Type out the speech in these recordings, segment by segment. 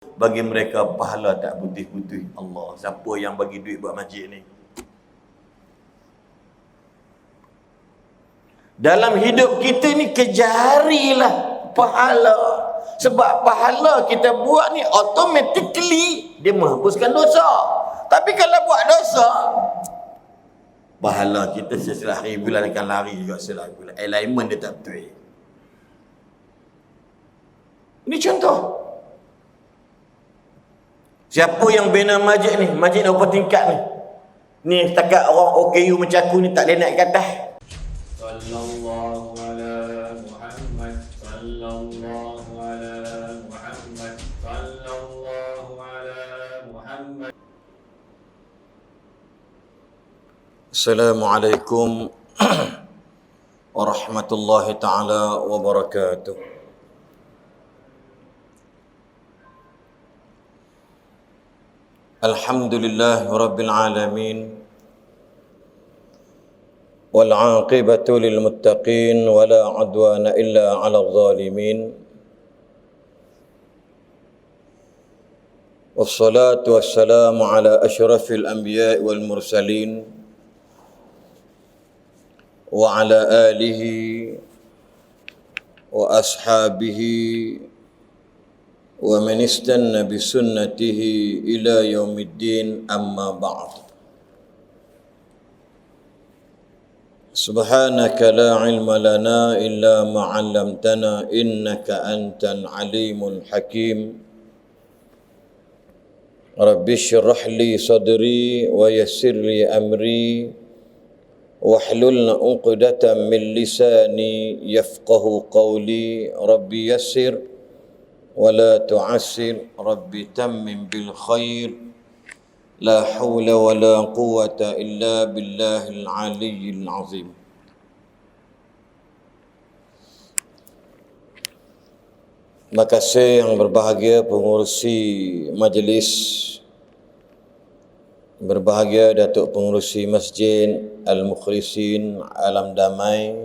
bagi mereka pahala tak putih-putih. Allah, siapa yang bagi duit buat masjid ni? Dalam hidup kita ni kejarilah pahala. Sebab pahala kita buat ni automatically dia menghapuskan dosa. Tapi kalau buat dosa, pahala kita sesilah hari bulan akan lari juga sesilah bulan. Alignment dia tak betul. Ini contoh. Siapa yang bina masjid ni? Masjid berapa tingkat ni? Ni setakat orang OKU macam aku ni tak boleh naik ke atas. Sallallahu ala Muhammad, sallallahu ala Muhammad, sallallahu ala Muhammad. Assalamualaikum warahmatullahi taala wabarakatuh. Alhamdulillah rabbil alamin. Wal 'aqibatu lil muttaqin wa la 'udwana illa 'alal zalimin. Wassalatu wassalamu ala asyrafil anbiya'i wal mursalin wa ala alihi wa ashabihi wa man istanna bi sunnatihi ila yaumiddin, amma ba'd. Subhanaka la ilma lana illa ma 'allamtana innaka antal alimul hakim. Rabbi shrah li sadri wa yassir li amri wahlul 'uqdatam min lisani yafqahu qawli. Rabbi yassir wa la tu'assir, Rabbi tammim bil khair. La hawla wa la quwwata illa billahil aliyyil azim. Terima kasih yang berbahagia pengurusi majlis, berbahagia Datuk Pengurusi Masjid Al-Mukhlisin Alam Damai,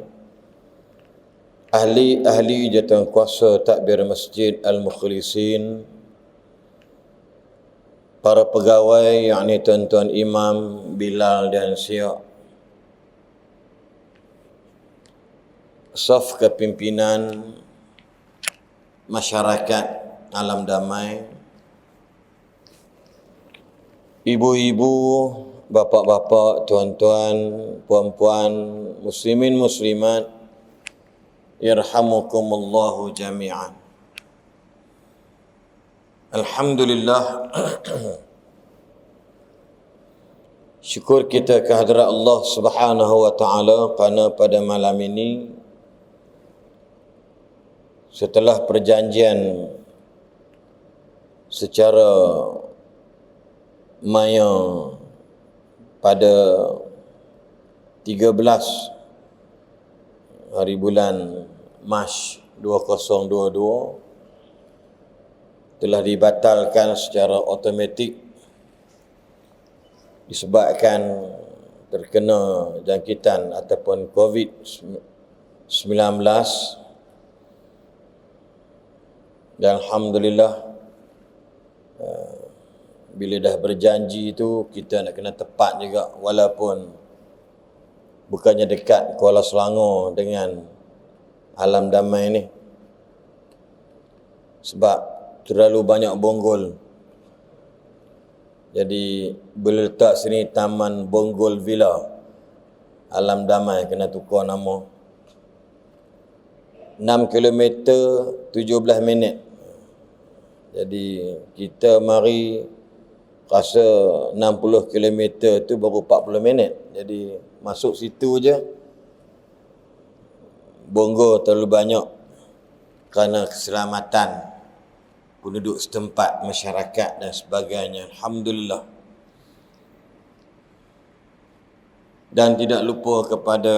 ahli-ahli jawatankuasa takbir Masjid Al-Mukhlisin, para pegawai yakni tuan-tuan Imam, Bilal dan Siak, saf kepimpinan masyarakat Alam Damai, ibu-ibu, bapa-bapa, tuan-tuan, puan-puan, muslimin muslimat, yarhamukumullahu jami'an. Alhamdulillah, syukur kita kehadrat Allah Subhanahu wa taala kerana pada malam ini, setelah perjanjian secara maya pada 13 hari bulan Mac 2022 telah dibatalkan secara automatik disebabkan terkena jangkitan ataupun COVID-19. Dan alhamdulillah, bila dah berjanji itu kita nak kena tepat juga, walaupun bukannya dekat Kuala Selangor dengan Alam Damai ni, sebab terlalu banyak bonggol. Jadi boleh letak sini Taman Bonggol Villa Alam Damai, kena tukar nama. 6 km 17 minit. Jadi kita mari rasa 60 km tu baru 40 minit. Jadi masuk situ je bonggol terlalu banyak kerana keselamatan penduduk setempat, masyarakat dan sebagainya. Alhamdulillah. Dan tidak lupa kepada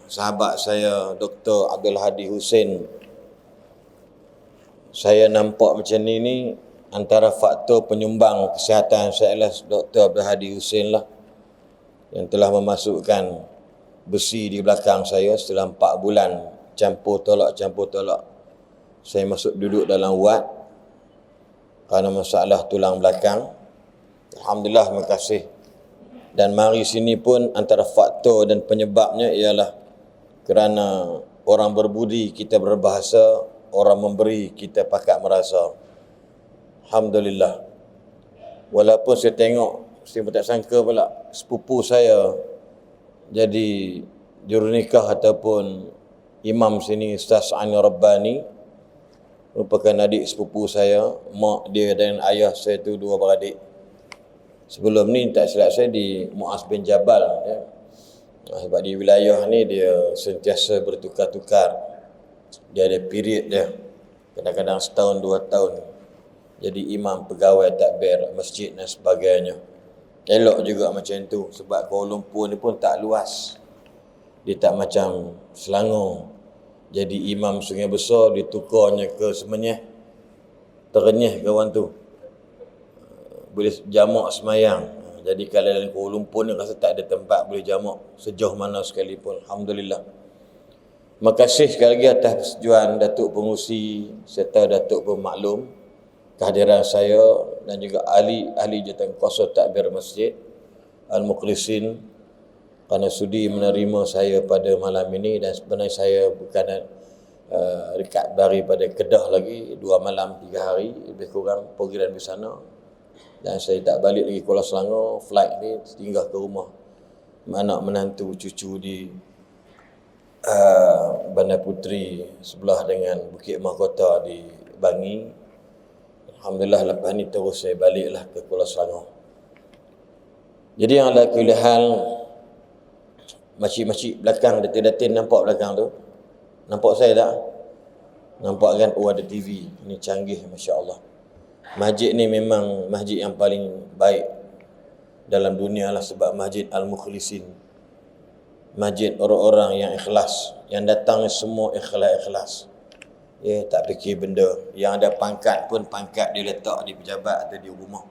sahabat saya Dr. Abdul Hadi Hussein. Saya nampak macam ni antara faktor penyumbang kesihatan saya ialah Dr. Abdul Hadi Hussein lah, yang telah memasukkan besi di belakang saya setelah 4 bulan campur tolak. Saya masuk duduk dalam wad kerana masalah tulang belakang. Alhamdulillah, terima kasih. Dan mari sini pun antara faktor dan penyebabnya ialah kerana orang berbudi kita berbahasa, orang memberi kita pakat merasa. Alhamdulillah. Walaupun saya tengok, saya pun tak sangka pula sepupu saya jadi jurunikah ataupun imam sini, Ustaz Ani Rabbani, merupakan adik sepupu saya. Mak dia dan ayah saya tu dua beradik. Sebelum ni tak silap saya di Muaz bin Jabal ya. Sebab di wilayah ni dia sentiasa bertukar-tukar. Dia ada period dia. Kadang-kadang setahun, 2 tahun jadi imam pegawai takbir masjid dan sebagainya. Elok juga macam tu. Sebab Kuala Lumpur ni pun tak luas. Dia tak macam Selangor. Jadi imam Sungai Besar ditukarnya ke Semenyih. Terenyih kawan tu. Boleh jamak semayang. Jadi kalau dalam Kuala Lumpur ni rasa tak ada tempat boleh jamak sejauh mana sekalipun. Alhamdulillah. Terima kasih sekali lagi atas persetujuan Datuk Pengurusi serta Datuk Pemaklum kehadiran saya dan juga ahli Jawatankuasa Takbir Masjid Al-Mukhlisin kerana sudi menerima saya pada malam ini. Dan sebenarnya saya bukan dekat daripada Kedah lagi, 2 malam 3 hari lebih kurang program di sana. Dan saya tak balik lagi Kuala Selangor, flight ni tinggal ke rumah anak menantu cucu di Bandar Puteri sebelah dengan Bukit Mahkota di Bangi. Alhamdulillah lepas ni terus saya baliklah ke Kuala Selangor. Jadi yang ala kulli hal, makcik-makcik belakang datin-datin nampak belakang tu? Nampak saya tak? Nampak kan? Oh, ada TV. Ini canggih, masya-Allah. Masjid ni memang masjid yang paling baik dalam dunia lah, sebab Masjid Al-Mukhlisin. Masjid orang-orang yang ikhlas, yang datang semua ikhlas-ikhlas. Ya, tak fikir benda. Yang ada pangkat pun pangkat dia letak di pejabat atau di rumah.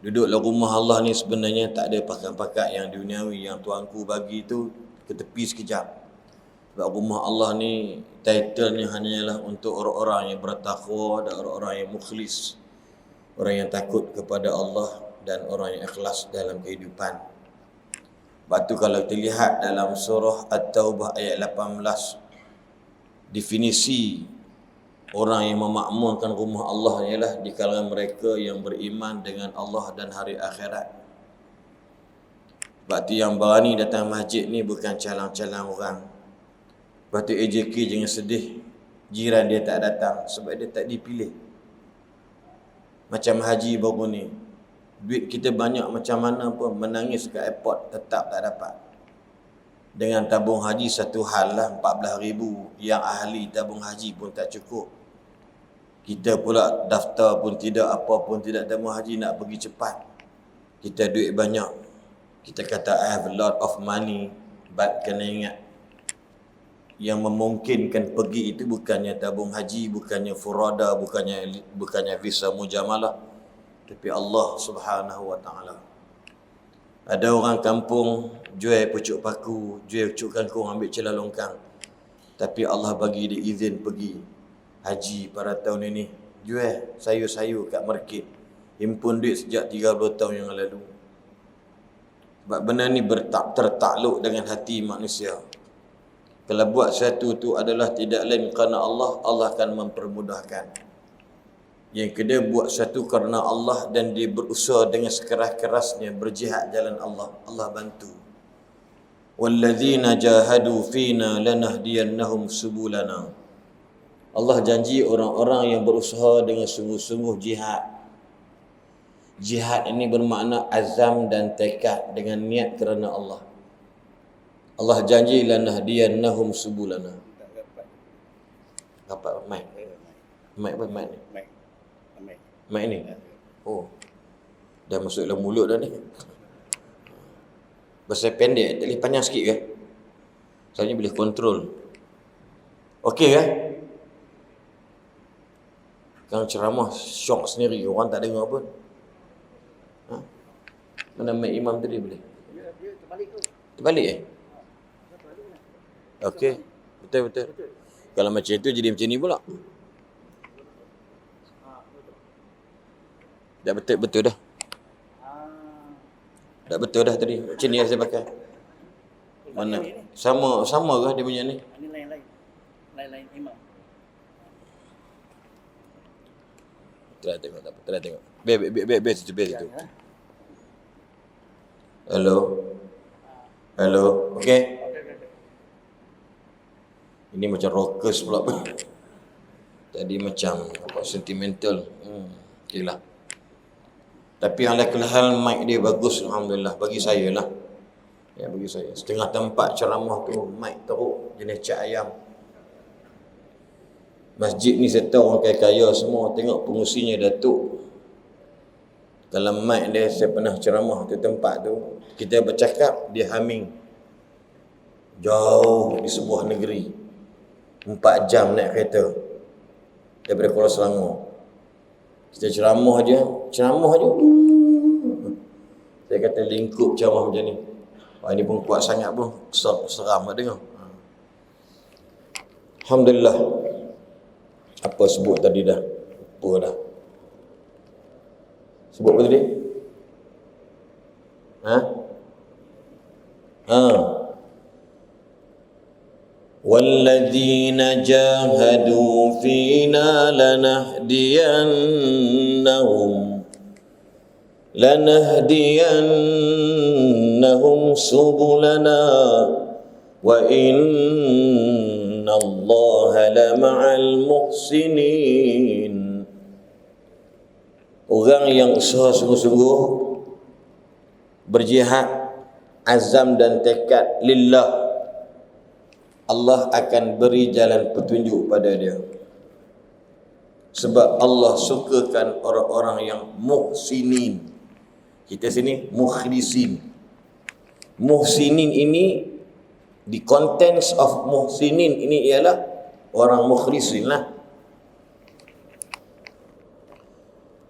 Duduklah rumah Allah ni sebenarnya tak ada pangkat-pangkat yang duniawi yang tuanku bagi tu ke tepi sekejap. Sebab rumah Allah ni titlenya hanyalah untuk orang-orang yang bertakwa dan orang-orang yang mukhlis, orang yang takut kepada Allah dan orang yang ikhlas dalam kehidupan. Sebab tu kalau kita lihat dalam surah At-Taubah ayat 18, definisi orang yang memakmurkan rumah Allah ialah di kalangan mereka yang beriman dengan Allah dan hari akhirat. Sebab tu yang berani datang masjid ni bukan calang-calang orang. Lepas tu AJK jangan sedih jiran dia tak datang sebab dia tak dipilih. Macam haji baru ni, duit kita banyak macam mana pun, menangis kat airport tetap tak dapat. Dengan tabung haji satu hal lah, 14,000. Yang ahli tabung haji pun tak cukup. Kita pula daftar pun tidak, apa pun tidak, tabung haji nak pergi cepat. Kita duit banyak. Kita kata I have a lot of money, but kena ingat yang memungkinkan pergi itu bukannya tabung haji, bukannya furada, bukannya visa mujamalah, tapi Allah Subhanahu wa taala. Ada orang kampung jual pucuk paku, jual pucuk kangkung, ambil celah longkang. Tapi Allah bagi dia izin pergi haji pada tahun ini. Jual sayur-sayur kat market. Himpun duit sejak 30 tahun yang lalu. Sebab benda ni tertakluk dengan hati manusia. Kalau buat satu tu adalah tidak lain kerana Allah, Allah akan mempermudahkan. Yang kedua, buat satu kerana Allah dan dia berusaha dengan sekeras-kerasnya berjihad jalan Allah, Allah bantu. Walladzina jahadu fina lanahdiyannahum subulana. Allah janji orang-orang yang berusaha dengan sungguh-sungguh jihad. Jihad ini bermakna azam dan tekad dengan niat kerana Allah. Allah janji lanahdiyannahum subulana. Apa mic? Mic apa mic ni? Mic ni. Oh. Dah masuk dalam mulut dah ni. Bahasa pendek, tak boleh panjang sikit ke? Soalnya boleh kontrol. Okey ke? Kalau ceramah syok sendiri, orang tak dengar pun. Ha? Mana mic imam tadi boleh? Dia terbalik tu. Terbalik Okey, betul. Kalau macam itu jadi macam ni pula. Dah betul dah. Dah betul dah tadi. Macam ni yang saya pakai. Mana? Sama ke dia punya ni? Ini lain imam. Try tengok tak apa. Try tengok. Biar situ. Hello. Okey. Ini macam rockers pula. Tadi macam apa sentimental. Okeylah. Tapi yang hal mic dia bagus, alhamdulillah, bagi saya lah. Ya, bagi saya. Setengah tempat ceramah tu mic teruk jenis cak ayam. Masjid ni saya tahu orang kaya-kaya semua, tengok pengusinya Datuk. Dalam mic dia, saya pernah ceramah tu tempat tu, kita bercakap, dia humming. Jauh di sebuah negeri. 4 jam naik kereta daripada Kuala Selangor. Kita ceramah je. Saya kata lingkup ceramah macam ni. Ini pun kuat sangat pun, seram nak dengar. Alhamdulillah. Apa sebut tadi dah? Apa dah? Sebut apa tadi? وَالَّذِينَ جَاهَدُوا فِينَا لَنَهْدِيَنَّهُمْ سُبُلَنَا وَإِنَّ اللَّهَ لَمَعَ الْمُحْسِنِينَ. Orang yang usaha sungguh-sungguh, berjihad, azam dan tekad lillah, Allah akan beri jalan petunjuk pada dia. Sebab Allah sukakan orang-orang yang muhsinin. Kita sini mukhlisin. Muhsinin ini, the contents of muhsinin ini ialah orang mukhlisin lah.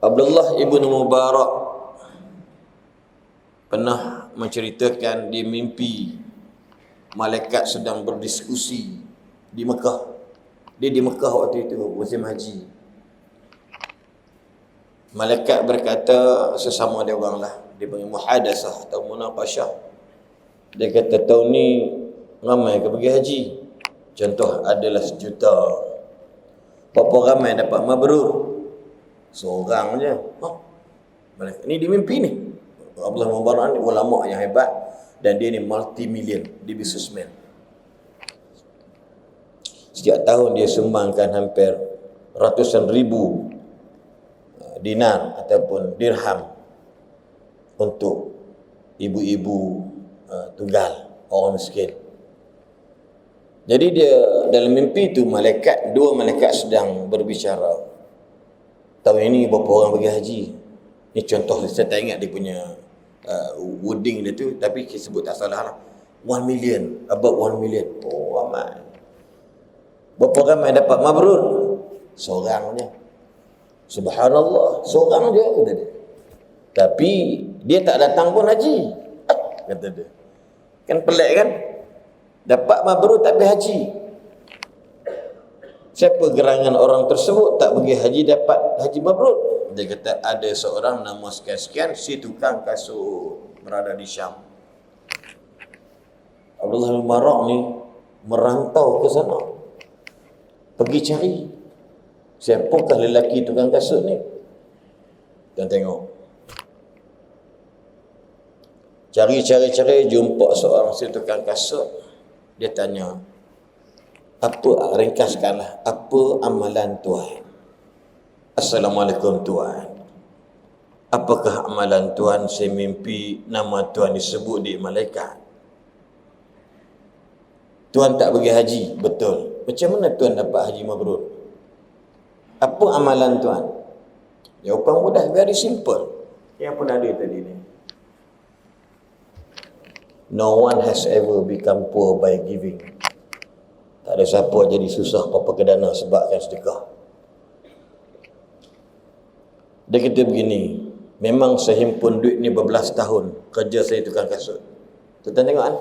Abdullah ibn Mubarak pernah menceritakan di mimpi malaikat sedang berdiskusi di Mekah. Dia di Mekah waktu itu, musim haji. Malaikat berkata sesama dia orang lah, dia panggil muhadasah atau munaqashah. Dia kata tahun ni ramai ke pergi haji? Contoh adalah 1 juta. Berapa ramai dapat mabrur? Seorang je. Malaikat ni di mimpi ni. Abdullah Mubarak ni ulama yang hebat. Dan dia ni multi-million, dia businessman. Setiap tahun dia sumbangkan hampir ratusan ribu dinar ataupun dirham untuk ibu-ibu tunggal, orang miskin. Jadi dia dalam mimpi tu dua malaikat sedang berbicara. Tahun ini berapa orang pergi haji? Ini contoh, saya tak ingat dia punya wording dia tu, tapi kita sebut tak salah lah. 1 million, about 1 million. Oh, ramai. Berapa ramai dapat mabrur? Seorang je. Subhanallah, seorang je, kata dia. Tapi dia tak datang pun haji, kata dia. Kan pelik kan? Dapat mabrur tapi haji. Siapa gerangan orang tersebut tak pergi haji dapat haji mabrur? Dia kata ada seorang nama sekian-sekian, si tukang kasut, berada di Syam. Abdullah bin Mubarak ni merantau ke sana, pergi cari siapakah lelaki tukang kasut ni. Dan tengok, cari, jumpa seorang si tukang kasut. Dia tanya, ringkaskanlah, apa amalan tuan? Assalamualaikum tuan. Apakah amalan tuan? Saya mimpi nama tuan disebut di malaikat. Tuan tak pergi haji, betul. Macam mana tuan dapat haji mabrur? Apa amalan tuan? Jawapan mudah, very simple. Yang pun ada tadi ni. No one has ever become poor by giving. Tak ada siapa jadi susah apa kedana sebabkan sedekah. Dia kata begini, memang saya himpun duit ni berbelas tahun, kerja saya tukang kasut. Tuan tengok kan?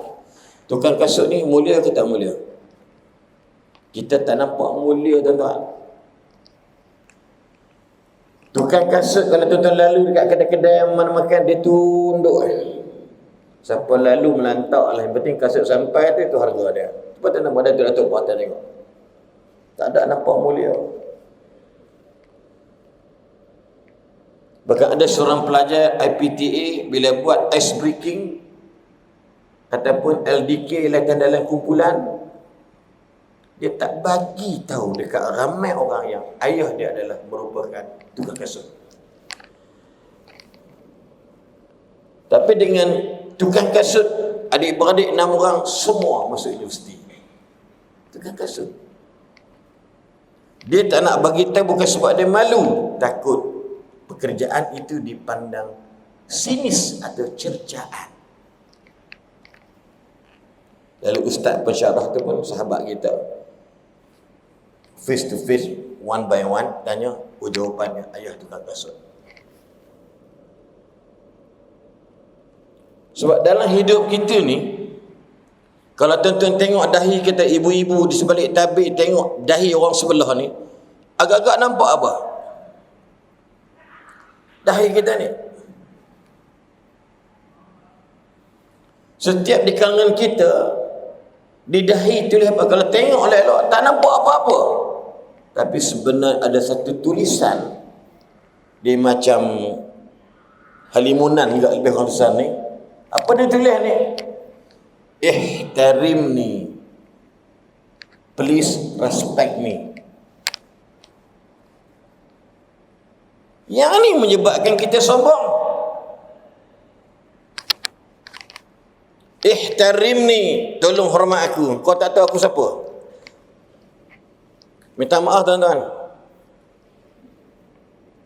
Tukang kasut ni mulia ke tak mulia? Kita tak nampak mulia, tuan-tuan. Tukang kasut kalau tuan-tuan lalu dekat kedai-kedai yang mana makan, dia tunduk. Siapa lalu melantak lah. Yang penting kasut sampai tu, itu harga dia. Lepas tu nama dia tu Datuk Patah tengok. Tak ada nampak mulia. Bahkan ada seorang pelajar IPTA bila buat ice breaking ataupun LDK, latihan dalam kumpulan, dia tak bagi tahu dekat ramai orang yang ayah dia adalah merupakan tukang kasut. Tapi dengan tukang kasut, adik-beradik 6 orang semua masuk universiti. Tukang kasut. Dia tak nak bagi tahu bukan sebab dia malu, takut pekerjaan itu dipandang sinis atau cercaan. Lalu ustaz pensyarah tu pun sahabat kita, face to face, one by one, tanya, jawapannya ayah tukang kasut. Sebab dalam hidup kita ni, kalau tuan-tuan tengok dahi kita, ibu-ibu di sebalik tabir tengok dahi orang sebelah ni, agak-agak nampak apa? Dahi kita ni. Setiap di kalangan kita, di dahi tulis apa? Kalau tengok elok-elok, tak nampak apa-apa. Tapi sebenarnya ada satu tulisan, dia macam halimunan juga lebih kurang tulisan ni. Apa dia tulis ni? Ihtarimni, please respect me. Yang ni menyebabkan kita sombong. Ihtarimni, tolong hormat aku. Kau tak tahu aku siapa? Minta maaf tuan-tuan.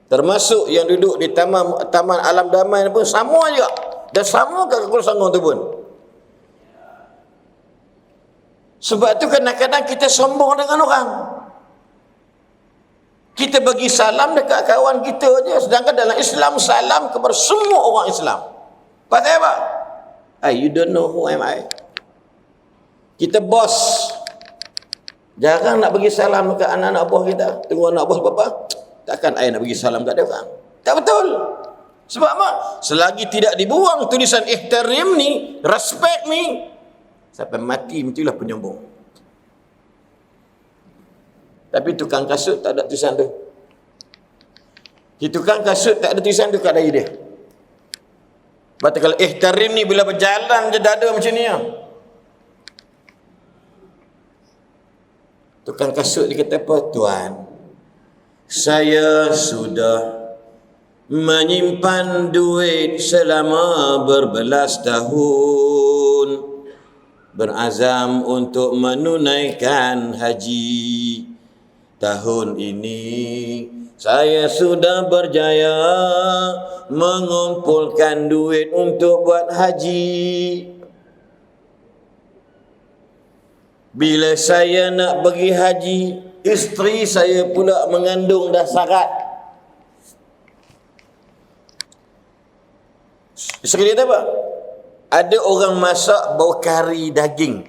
Termasuk yang duduk di taman alam damai pun sama juga. Dan sama kat Kul Sanggung tu pun. Sebab tu kadang-kadang kita sombong dengan orang. Kita bagi salam dekat kawan kita je. Sedangkan dalam Islam, salam kepada semua orang Islam. Pasal apa? You don't know who am I. Kita bos. Jarang nak bagi salam dekat anak-anak buah kita. Tunggu anak buah apa? Takkan I nak bagi salam kat dia orang. Tak betul. Sebab apa? Selagi tidak dibuang tulisan ihtarim ni, respect ni, sampai mati itulah penyombong. Tapi tukang kasut tak ada tulisan tu. Tukang kasut tak ada tulisan tu kat dahi dia. Berarti kalau ihtarim ni bila berjalan je dada macam ni ya. Tukang kasut dia kata apa? Tuan, saya sudah menyimpan duit selama berbelas tahun, berazam untuk menunaikan haji. Tahun ini saya sudah berjaya mengumpulkan duit untuk buat haji. Bila saya nak pergi haji, isteri saya pula mengandung dah syarat. Isteri dia apa? Ada orang masak bau kari daging.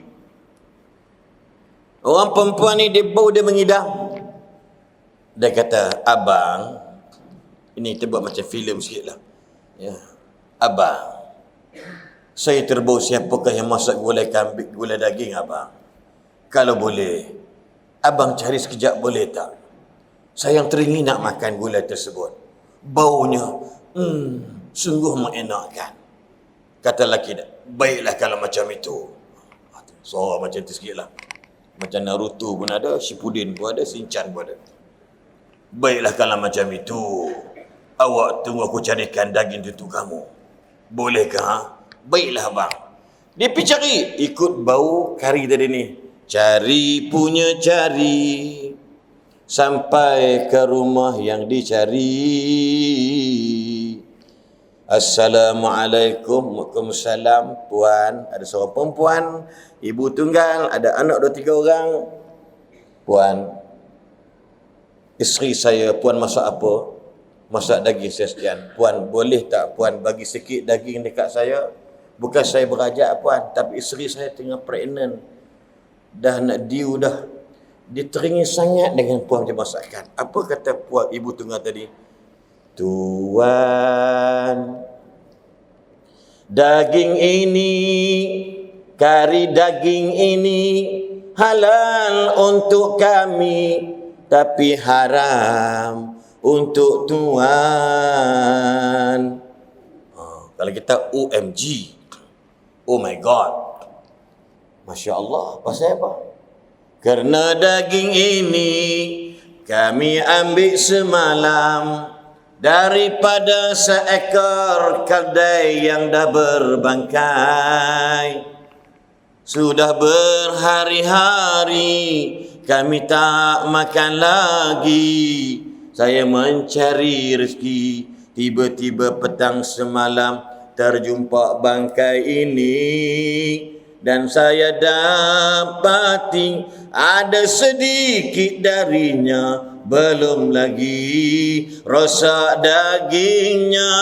Orang perempuan ni dia bau dia mengidam. Dia kata, abang, ini kita buat macam filem sikit lah. Ya. Abang, saya terbau siapakah yang masak gulai kambing, gulai daging abang? Kalau boleh, abang cari sekejap boleh tak? Saya yang teringin nak makan gulai tersebut. Baunya, sungguh mengenakkan. Kata lelaki dia, baiklah kalau macam itu. Suara macam tu sikit lah. Macam Naruto pun ada, Shippuden pun ada, Shinchan pun ada. Baiklah kalau macam itu, awak tunggu aku carikan daging itu kamu. Bolehkah? Baiklah abang. Dia pergi cari, ikut bau kari tadi ni. Cari punya cari, sampai ke rumah yang dicari. Assalamualaikum. Waalaikumsalam. Puan, ada seorang perempuan, ibu tunggal, ada anak 2-3 orang. Puan, isteri saya, puan masak apa? Masak daging sekian. Puan, boleh tak puan bagi sikit daging dekat saya? Bukan saya berajak puan, tapi isteri saya tengah pregnant. Dah nak due dah. Dia teringin sangat dengan puan dia masakkan. Apa kata puan ibu tunggal tadi? Tuan, daging ini, kari daging ini halal untuk kami, tapi haram untuk Tuan. Kalau kita OMG, oh my God, Masya Allah, pasal apa? Kerana daging ini kami ambil semalam daripada seekor keldai yang dah berbangkai. Sudah berhari-hari kami tak makan lagi. Saya mencari rezeki, tiba-tiba petang semalam terjumpa bangkai ini, dan saya dapati ada sedikit darinya, belum lagi rosak dagingnya.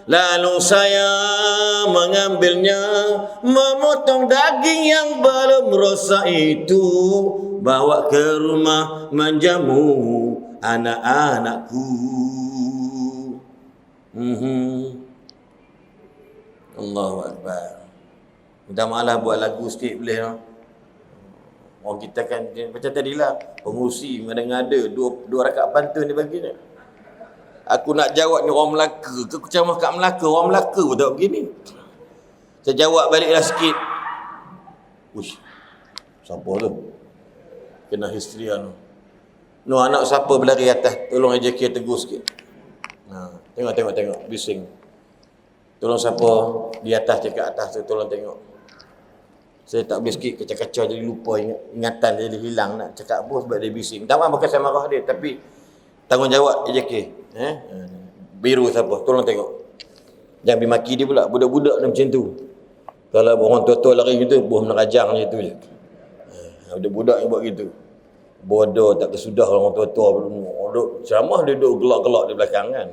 Lalu saya mengambilnya, memotong daging yang belum rosak itu, bawa ke rumah menjamu anak-anakku. Allahu Akbar. Minta maaf buat lagu sikit boleh tak? Orang kita kan macam tadilah, pengurusi ngada-ngada dua rakaat pantun dia bagi ni. Aku nak jawab ni orang Melaka ke ceramah kat Melaka, orang Melaka pun tak begini. Saya jawab baliklah sikit. Uish, siapa tu? Kena histeria tu. No, anak siapa berlari atas, tolong AJK tegur sikit. Tengok bising. Tolong siapa di atas cakap atas tu, tolong tengok. Saya tak boleh sikit kacau-kacau jadi lupa ingatan dia, jadi hilang nak cakap apa sebab dia bising. Tak maaf bukan saya marah dia, tapi tanggungjawab AJK. Biru siapa, tolong tengok. Jangan pergi maki dia pula, budak-budak macam tu. Kalau orang tua-tua lari gitu, buah menerajang je tu je. Budak-budak yang buat gitu. Bodoh tak kesudah orang tua-tua duduk ceramah, dia duduk gelak-gelak di belakang kan.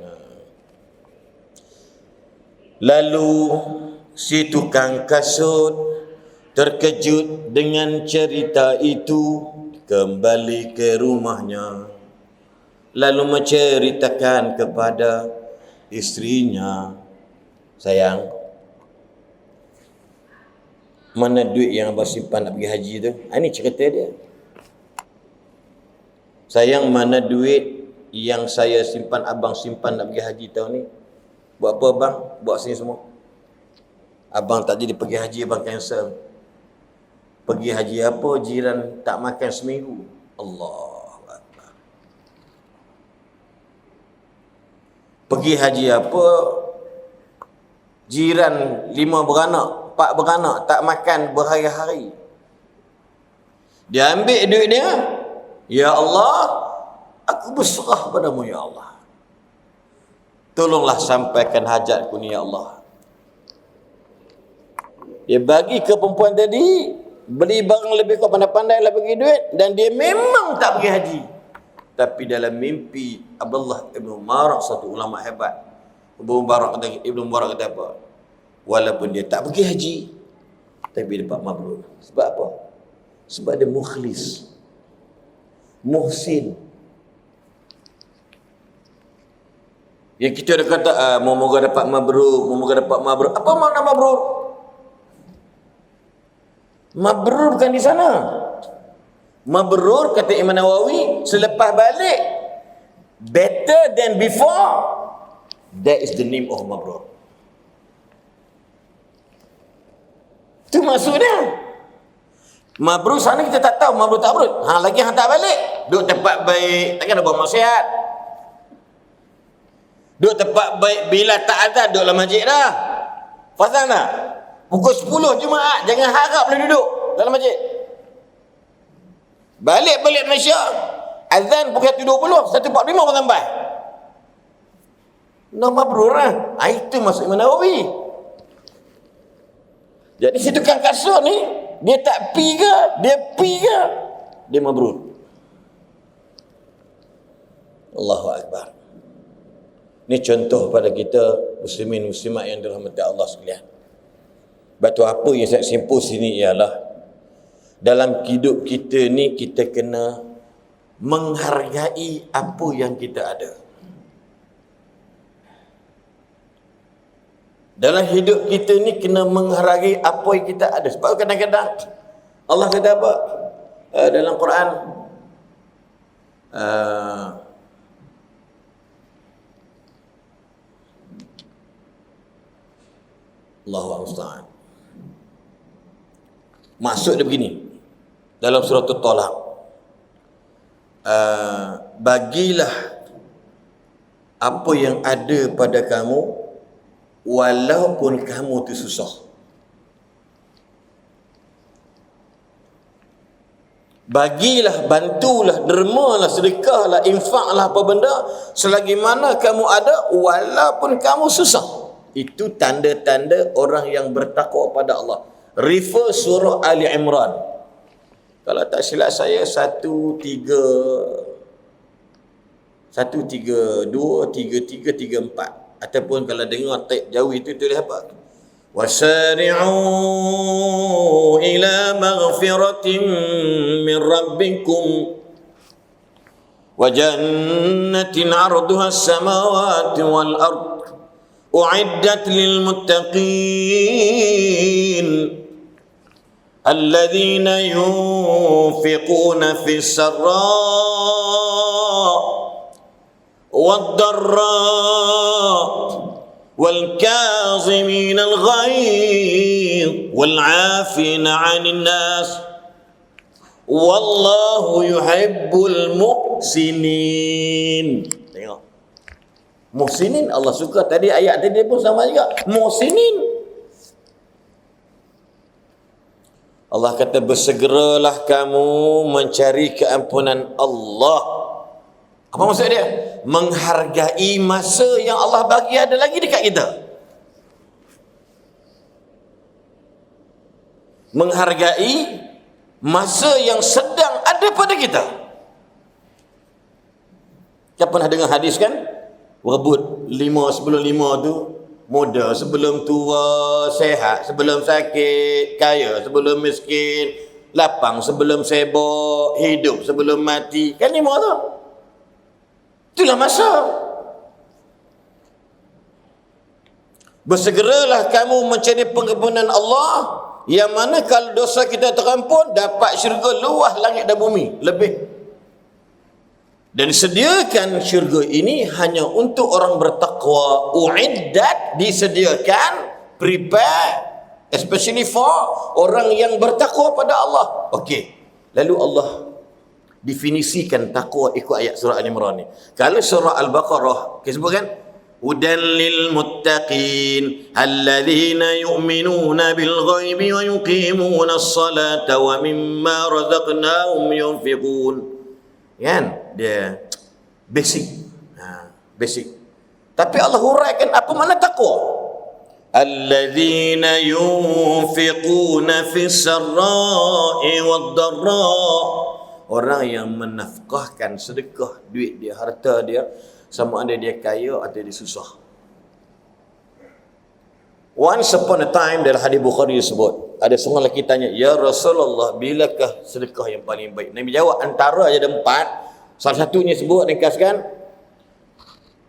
Lalu si tukang kasut terkejut dengan cerita itu, kembali ke rumahnya, lalu menceritakan kepada isterinya, sayang, mana duit yang abang simpan nak pergi haji tu? Ini cerita dia. Sayang, mana duit yang saya simpan, abang simpan nak pergi haji tahun ni? Buat apa abang? Buat sini semua. Abang tak jadi pergi haji, abang cancel. Pergi haji apa? Jiran tak makan seminggu. Allah Akbar. Pergi haji apa? Jiran 5 beranak, 4 beranak tak makan berhari-hari. Dia ambil duit dia. Ya Allah, aku berserah padamu ya Allah. Tolonglah sampaikan hajatku ni ya Allah. Dia bagi ke perempuan tadi, beli barang lebih kau pandai-pandai lah bagi duit, dan dia memang tak pergi haji. Tapi dalam mimpi Abdullah Ibn Mubarak, satu ulama hebat, Ibn Mubarak kata apa? Walaupun dia tak pergi haji, tapi dia dapat mabrur. Sebab apa? Sebab dia mukhlis, muhsin. Yang kita dah kata, moga dapat mabrur, moga dapat mabrur. Apa makna mabrur? Mabrur bukan di sana. Mabrur kata Imam Nawawi, selepas balik, better than before. That is the name of mabrur. Itu maksudnya. Mabrur sana kita tak tahu mabrur tak mabrur. Lagi hantar balik, duduk tempat baik, takkan ada buat maksiat. Duduk tempat baik, bila tak azan duduk dalam masjid dah. Faham tak? Pukul 10 Jumaat, jangan harap boleh duduk dalam masjid. Balik Malaysia, azan pukul 1.20, 1.45 pun sampai. Nah, mabrur lah. Itu maksud Imam Nawawi. Jadi si tukang kasut ni, dia tak pi ke, dia pi ke, dia mabrur. Allahu Akbar. Ini contoh pada kita muslimin muslimat yang dirahmati Allah sekalian. Batu apa yang saya simpul sini ialah, dalam hidup kita ni kita kena menghargai apa yang kita ada. Dalam hidup kita ni kena menghargai apa yang kita ada. Sebab kadang-kadang Allah kata apa? Dalam Quran, Allahu musta'an. Maksud dia begini. Dalam surah At-Talaq, bagilah apa yang ada pada kamu walaupun kamu tu susah. Bagilah, bantulah, dermalah, sedekahlah, infaklah apa benda selagi mana kamu ada walaupun kamu susah. Itu tanda-tanda orang yang bertakwa pada Allah. Refer surah Ali Imran. Kalau tak silap saya 132, 33, 34. Ataupun kalau dengar teks jauh itu tulis apa? Wasari'u ila maghfiratin min rabbikum wa jannatin 'arduha as-samawati wal ard u'iddat lil muttaqin الذين ينفقون في السراء والضراء والكاظمين الغيظ والعافين عن الناس والله يحب المحسنين. Tengok, muhsinin Allah suka. Tadi ayat tadi pun sama juga, muhsinin. Allah kata, bersegeralah kamu mencari keampunan Allah. Apa maksud dia? Menghargai masa yang Allah bagi ada lagi dekat kita. Menghargai masa yang sedang ada pada kita. Kita pernah dengar hadis kan? Rebut 5 sebelum 5 tu muda, sebelum tua sehat, sebelum sakit kaya, sebelum miskin lapang, sebelum sibuk hidup, sebelum mati. Kan 5 tu. Itulah masa. Bersegeralah kamu mencari pengampunan Allah, yang mana kalau dosa kita terampun dapat syurga luas langit dan bumi lebih. Dan sediakan syurga ini hanya untuk orang bertakwa. Uiddat, disediakan, prepare, especially for orang yang bertakwa pada Allah. Okey. Lalu Allah definisikan takwa ikut ayat surah Al-Imran ni. Kalau surah Al-Baqarah, kita sebut kan? Hudan lil muttaqin alladzina yu'minuna bil ghaibi wa yuqimuna as-salata wa mimma razaqnahum yunfiqun. Kan? Dia basic. Basic. Tapi Allah huraikan apa makna takwa. Alladzina yunfiquna fis sarra'i wad dharra. Orang yang menafkahkan sedekah duit dia, harta dia, sama ada dia kaya atau dia susah. Once upon a time, dalam hadis Bukhari disebut, ada seorang lelaki tanya, "Ya Rasulullah, bilakah sedekah yang paling baik?" Nabi jawab, antara ada 4. Salah satunya sebut, ringkaskan,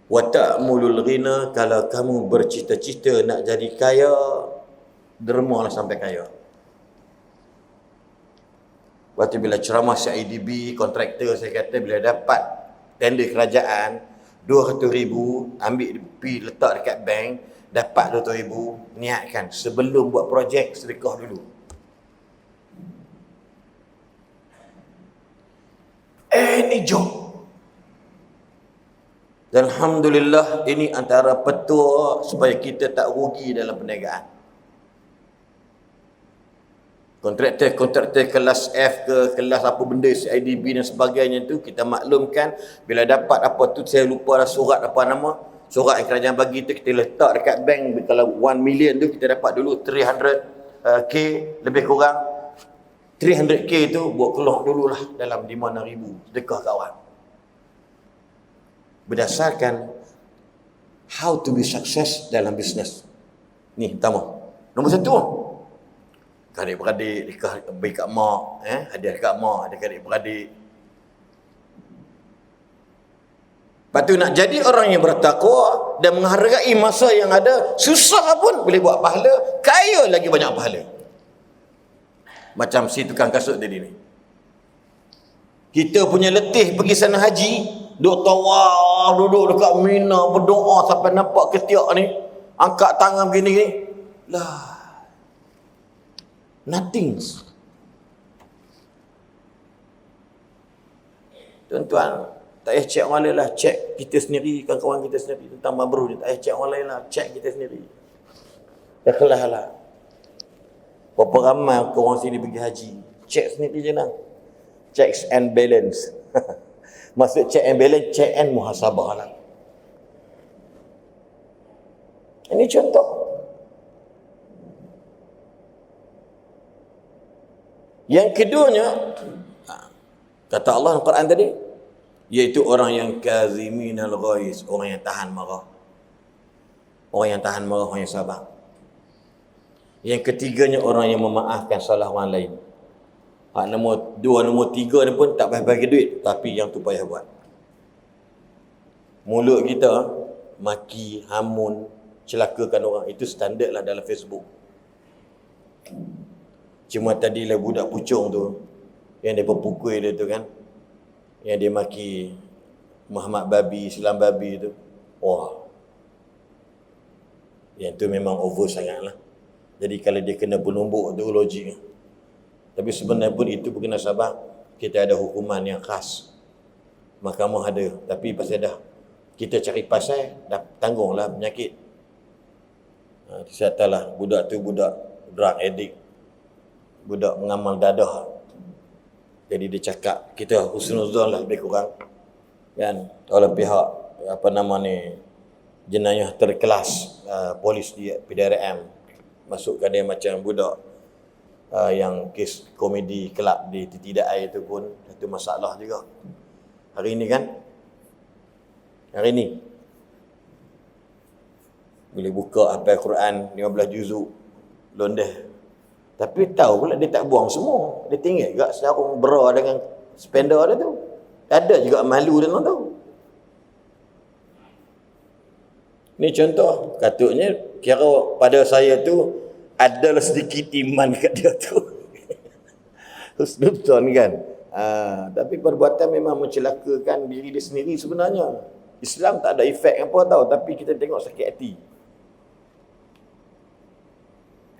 "Wa ta'mulul ghina," kalau kamu bercita-cita nak jadi kaya, dermalah sampai kaya. Waktu bila ceramah CIDB, kontraktor saya kata, bila dapat tender kerajaan 200,000, ambil pergi letak dekat bank, dapat 200,000, niatkan sebelum buat projek sedekah dulu. Any job. Dan alhamdulillah, ini antara petua supaya kita tak rugi dalam perniagaan. Kontraktor kelas F ke kelas apa benda CIDB dan sebagainya tu, kita maklumkan bila dapat apa tu, saya lupa dah surat apa nama, surat yang kerajaan bagi tu, kita letak dekat bank. Kalau 1 million tu kita dapat dulu 300k lebih kurang. 300k tu buat keluar dululah dalam 5-6 ribu sedekah kawan. Berdasarkan how to be success dalam bisnes. Ni pertama. Nombor 1, adik-beradik baik kat mak, hadiah kat mak, adik-adik beradik. Lepas tu nak jadi orang yang bertakwa dan menghargai masa yang ada, susah pun boleh buat pahala, kaya lagi banyak pahala. Macam si tukang kasut tadi ni. Kita punya letih pergi sana haji, duduk tawaf, duduk dekat Mina, berdoa sampai nampak ketiak ni, angkat tangan begini ni. Lah, nothing. Tuan-tuan, tak payah cek orang lain lah, cek kita sendiri, kawan-kawan kita sendiri tentang mabrur ni. Tak payah cek orang lain lah, cek kita sendiri. Ikhlas lah. Berapa ramai orang sini pergi haji, cek sendiri je lah. Checks and balance. Maksud check and balance, check and muhasabah lah. Ini contoh. Yang keduanya, kata Allah dalam Quran tadi, iaitu orang yang kaziminal ghaiz, orang yang tahan marah. Orang yang tahan marah, orang yang sabar. Yang ketiganya, orang yang memaafkan salah orang lain. Nombor 2, nombor 3 ni pun tak payah bagi duit, tapi yang tu payah buat. Mulut kita maki, hamun, celakakan orang, itu standard lah dalam Facebook. Cuma tadi lah budak pucung tu, yang dia berpukul dia tu kan, yang dia maki Muhammad babi, Islam babi tu, wah, yang tu memang over sangat lah. Jadi kalau dia kena penumbuk teologi, tapi sebenarnya pun itu berkena sabab kita ada hukuman yang khas. Mahkamah ada, tapi pasal dah kita cari pasal, dah tanggunglah penyakit. Siatalah budak tu budak drug addict, budak mengamal dadah. Jadi dia cakap, kita husnuzon lah lebih kurang kan, oleh pihak apa nama ni, jenayah terkelas, polis di PDRM masukkan dia macam budak yang kes komedi kelab di Tidak Air tu pun satu masalah juga. Hari ni kan, hari ni boleh buka hafal Quran 15 juzuk londeh, tapi tahu pula dia tak buang semua, dia tinggal juga sarung bra dengan spender dia tu. Ada juga malu dia tu. Ni contoh, katanya kira pada saya tu adalah sedikit iman kat dia tu. Husnuzon kan. Tapi perbuatan memang mencelakakan diri dia sendiri sebenarnya. Islam tak ada efek apa tahu, tapi kita tengok sakit hati.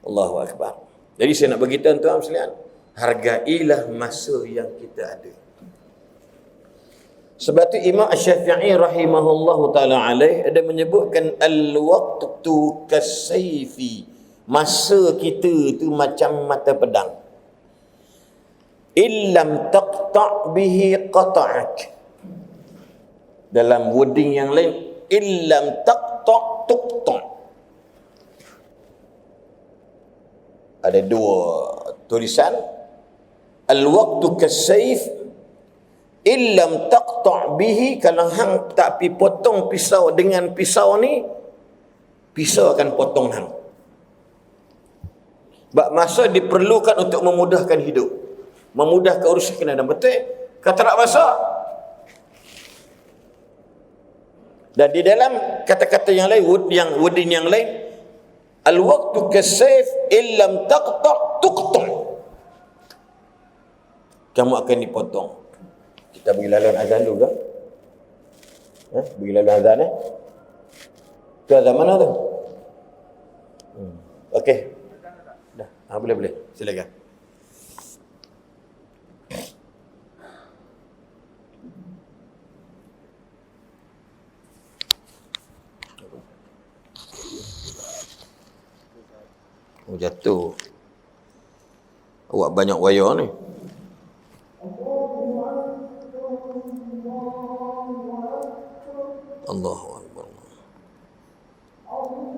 Allahu Akbar. Jadi saya nak bagi tuan-tuan sekalian, hargailah masa yang kita ada. Sebab tu Imam Asy-Syafi'i rahimahullahu taala alaih ada menyebutkan al-waqtu kas-sayfi. Masa kita tu macam mata pedang. Illam taqta' bihi qata'ak. Dalam wording yang lain, illam taqta' tuqta'. Ada dua tulisan. Al-waqtu kas-sayf, illam taqta' bihi, kalau hang tak pi potong pisau dengan pisau ni, pisau akan potong hang. Sebab masa diperlukan untuk memudahkan hidup, memudahkan urusan kena dan betul. Kata tak masa. Dan di dalam kata-kata yang lain, wording yang lain, al-waqtu kas-sayf illam taqta' tuqta'. Kamu akan dipotong. Kita bagi laluan azan dulu ke? Bagi laluan azan tu azan mana tu? Okey. Boleh. Silakan. Jatuh. Awak banyak wayar ni. Allahu Akbar. Allah.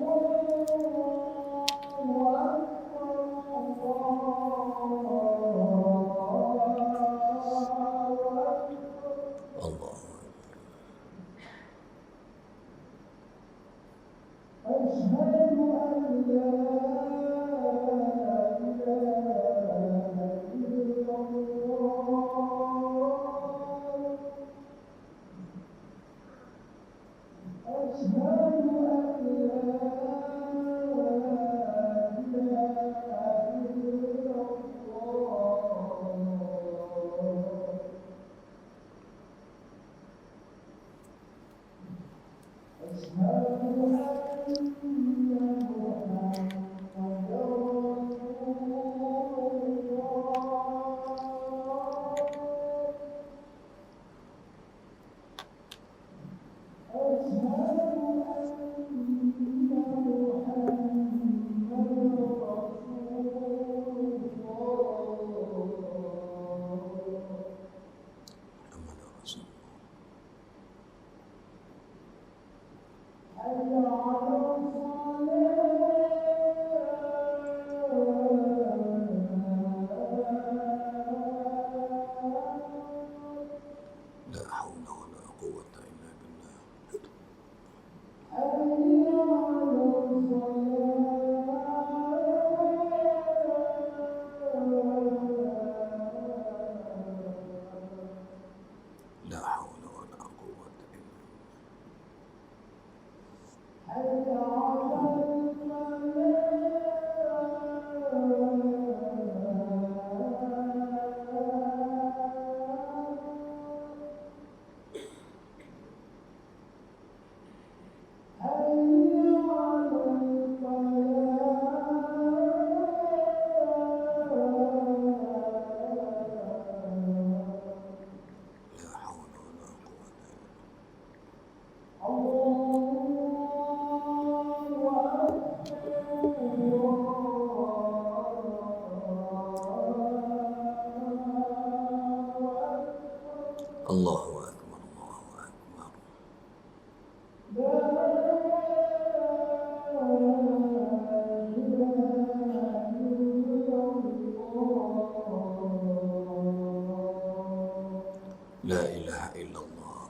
La haula wala quwwata illa billah. La haula wala quwwata illa la haula wala quwwata illa Allahu akbar, Allahu akbar. La ilaha illallah.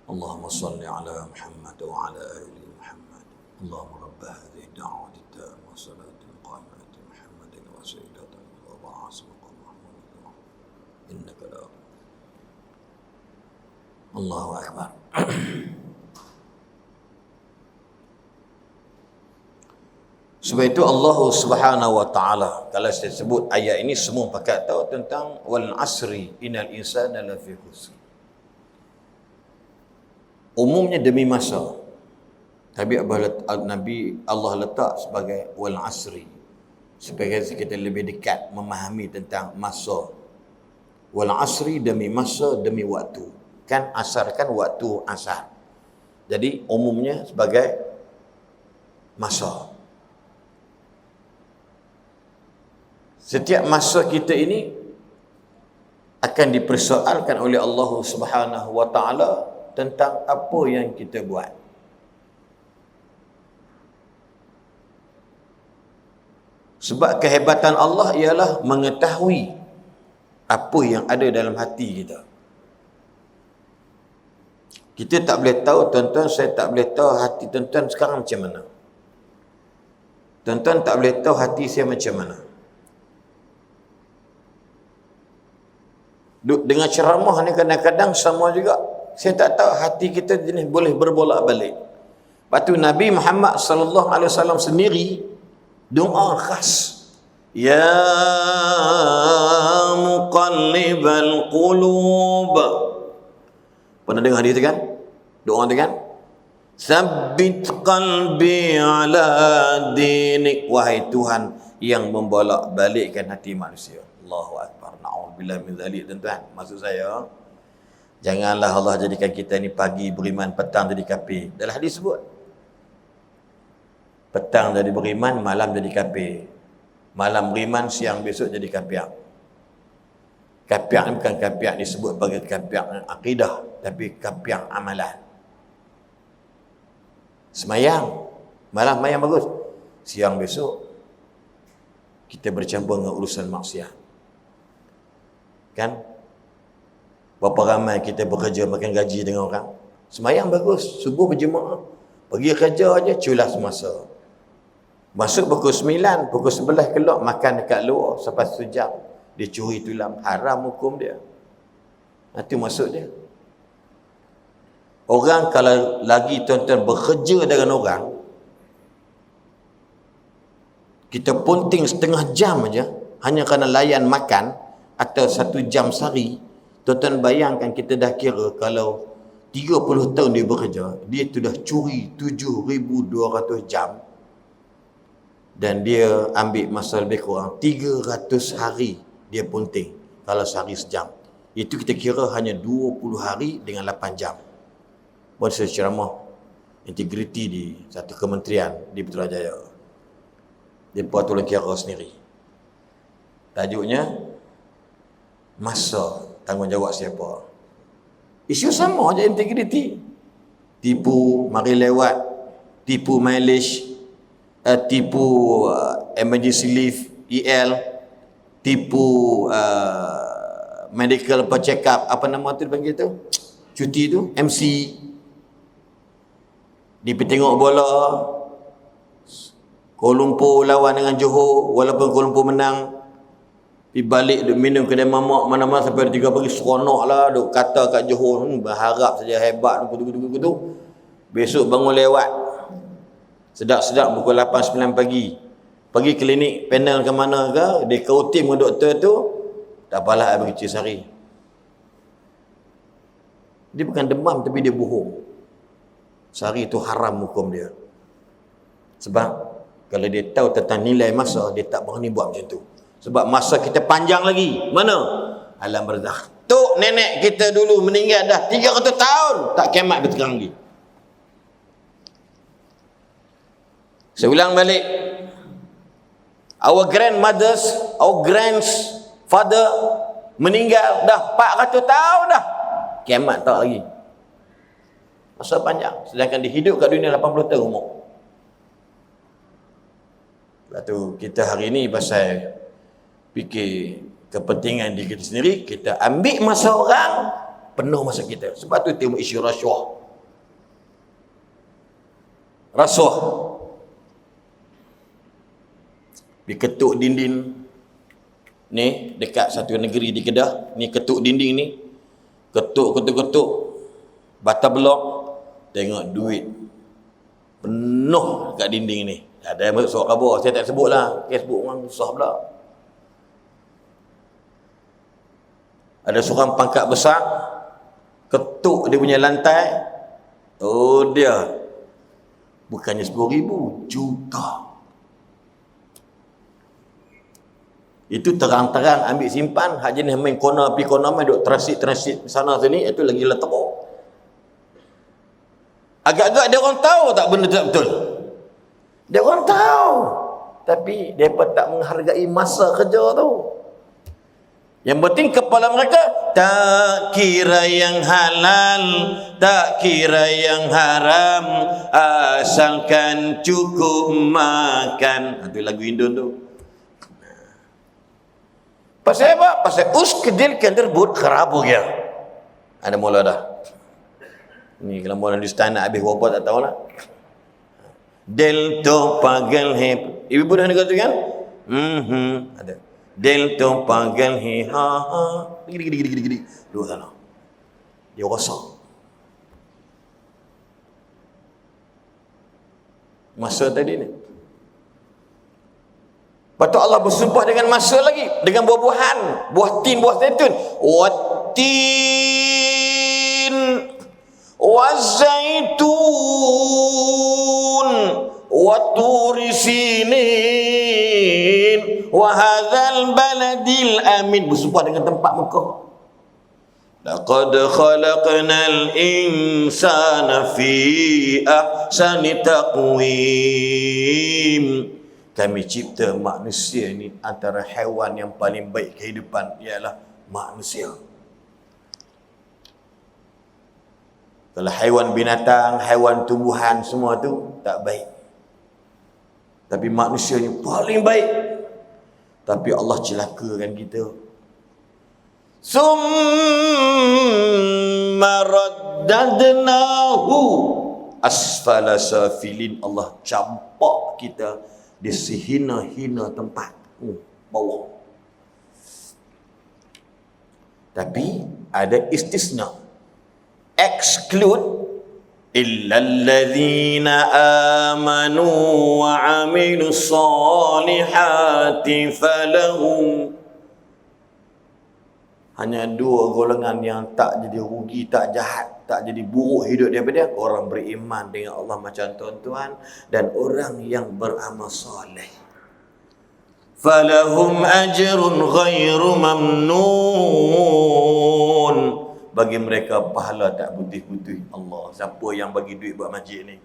Allahumma salli ala Muhammad wa ala ali Muhammad. Allahumma rabb hadhihi ad-da'wati at-tammah wa salati al-qa'imati Muhammadin wa sayyidatan wa ba'as maqam Muhammad. Innaka la Allahu akbar. Sebab itu Allah Subhanahu wa taala kalau saya sebut ayat ini semua pakai tahu tentang wal asri innal insana lafi khusr. Umumnya demi masa. Tapi Nabi Allah letak sebagai wal asri supaya kita lebih dekat memahami tentang masa. Wal asri demi masa demi waktu. Kan asar kan waktu asar. Jadi umumnya sebagai masa. Setiap masa kita ini akan dipersoalkan oleh Allah Subhanahu wa taala tentang apa yang kita buat. Sebab kehebatan Allah ialah mengetahui apa yang ada dalam hati kita. Kita tak boleh tahu, tuan-tuan, saya tak boleh tahu hati tuan-tuan sekarang macam mana. Tuan-tuan tak boleh tahu hati saya macam mana. Dengan ceramah ni kadang-kadang sama juga. Saya tak tahu hati kita jenis boleh berbolak-balik. Lepas tu Nabi Muhammad sallallahu alaihi wasallam sendiri doa khas. Ya muqallibal qulub. Pernah dengar hadis tu kan? Doa tu kan? Sabbit qalbi ala dinik. Wahai Tuhan yang membolak-balikkan hati manusia. Allahu akbar. Na'udzubillah min dzalik, tuan-tuan. Maksud saya, janganlah Allah jadikan kita ni pagi beriman, petang jadi kafir. Dalam hadis sebut. Petang jadi beriman, malam jadi kafir. Malam beriman, siang besok jadi kafir. Kafir ni bukan kafir disebut sebagai kafir akidah, tapi kafir amalan. Semayang, malam semayang bagus. Siang besok kita bercampur dengan urusan maksiat. Kan? Berapa ramai kita bekerja makan gaji dengan orang. Semayang bagus, subuh berjemaah. Pergi kerja aja culas masa. Masuk pukul 9, pukul 11 keluar makan dekat luar sampai sejam. Dia curi tulang, haram hukum dia. Itu maksud dia. Orang kalau lagi tuan-tuan bekerja dengan orang, kita punting setengah jam aja hanya kerana layan makan atau 1 jam sehari, tuan-tuan bayangkan kita dah kira kalau 30 tahun dia bekerja, dia sudah curi 7,200 jam dan dia ambil masa lebih kurang 300 hari dia punting kalau sehari sejam. Itu kita kira hanya 20 hari dengan 8 jam. Buat saya ceramah integriti di satu kementerian di Putrajaya. Dia buat tolong kira sendiri. Tajuknya masa tanggungjawab siapa. Isu sama je integriti. Tipu mari lewat, tipu mileage, tipu emergency leave EL, tipu medical check up, apa nama tu dipanggil tu? Cuti tu, MC. Dia pergi tengok bola Kuala Lumpur lawan dengan Johor, walaupun Kuala Lumpur menang, pergi balik duk minum kedai mamak mana-mana sampai 3 pagi, seronok lah duk kata kat Johor, berharap saja hebat tu. Besok bangun lewat sedap-sedap pukul 8 9 pagi, pergi klinik panel ke mana ke, dia kau tim dengan doktor tu, tak apalah saya bagi cuci sehari. Dia bukan demam tapi dia bohong. Sehari itu haram hukum dia. Sebab kalau dia tahu tentang nilai masa, dia tak berani buat macam tu. Sebab masa kita panjang lagi. Mana? Alam barzakh. Tok nenek kita dulu meninggal dah 300 tahun, tak kiamat berterang lagi. Saya ulang balik. Our grandmothers, our grandfather meninggal dah 400 tahun dah. Kiamat tak lagi. Masa panjang. Sedangkan dia hidup kat dunia 80 tahun umur. Lepas tu kita hari ni pasal fikir kepentingan diri kita sendiri, kita ambil masa orang, penuh masa kita. Sebab tu tengok isu rasuah. Pergi ketuk dinding ni dekat satu negeri di Kedah, ni ketuk dinding ni, ketuk bata blok, tengok duit penuh kat dinding ni. Ada yang masuk surat khabar, saya tak sebut lah, Facebook orang susah pula. Ada seorang pangkat besar ketuk dia punya lantai, oh dia bukannya 10,000, juta. Itu terang-terang ambil simpan, hak jenis main corner pergi corner main duk transit sana sini, itu lagi letak. Agak-agak dia orang tahu tak benda tak betul. Dia orang tahu, tapi mereka tak menghargai masa kerja tu. Yang penting kepala mereka tak kira yang halal, tak kira yang haram, asalkan cukup makan. Itu lagu Indon tu. Pasal apa? Pasal kedil kandir but kharabu ya. Ada mula dah. Ni kalau mula Hindustan nak habis berapa tak tahu lah. Del to pagal he. Ibu dah dengar tu kan? Ada. Del to pagal he ha ha. Gidi. Dua sana. Dia rosak. Masa tadi ni. Patut Allah bersumpah dengan masa lagi, dengan buah-buahan, buah tin, buah zaitun. Wattin wazaitun waturi sinin wa hadzal baladil amin. Bersumpah dengan tempat Mekah. Laqad khalaqnal insana fi ahsani taqwim. Kami cipta manusia ni antara haiwan yang paling baik kehidupan ialah manusia. Kalau haiwan binatang, haiwan tumbuhan semua tu tak baik. Tapi manusia ni paling baik. Tapi Allah celakakan kita. Summa raddadnahu asfala safilin. Allah campak kita di sehina-hina tempat bawah. Tapi ada istisna, exclude illalladzina amanu wa amilus solihati falahum. Hanya dua golongan yang tak jadi rugi, tak jahat. tak jadi buruk hidup daripada orang beriman dengan Allah macam tuan-tuan dan orang yang beramal soleh. Falahum ajrun ghairu mamnun. Bagi mereka pahala tak putih-putih. Allah, siapa yang bagi duit buat masjid ni?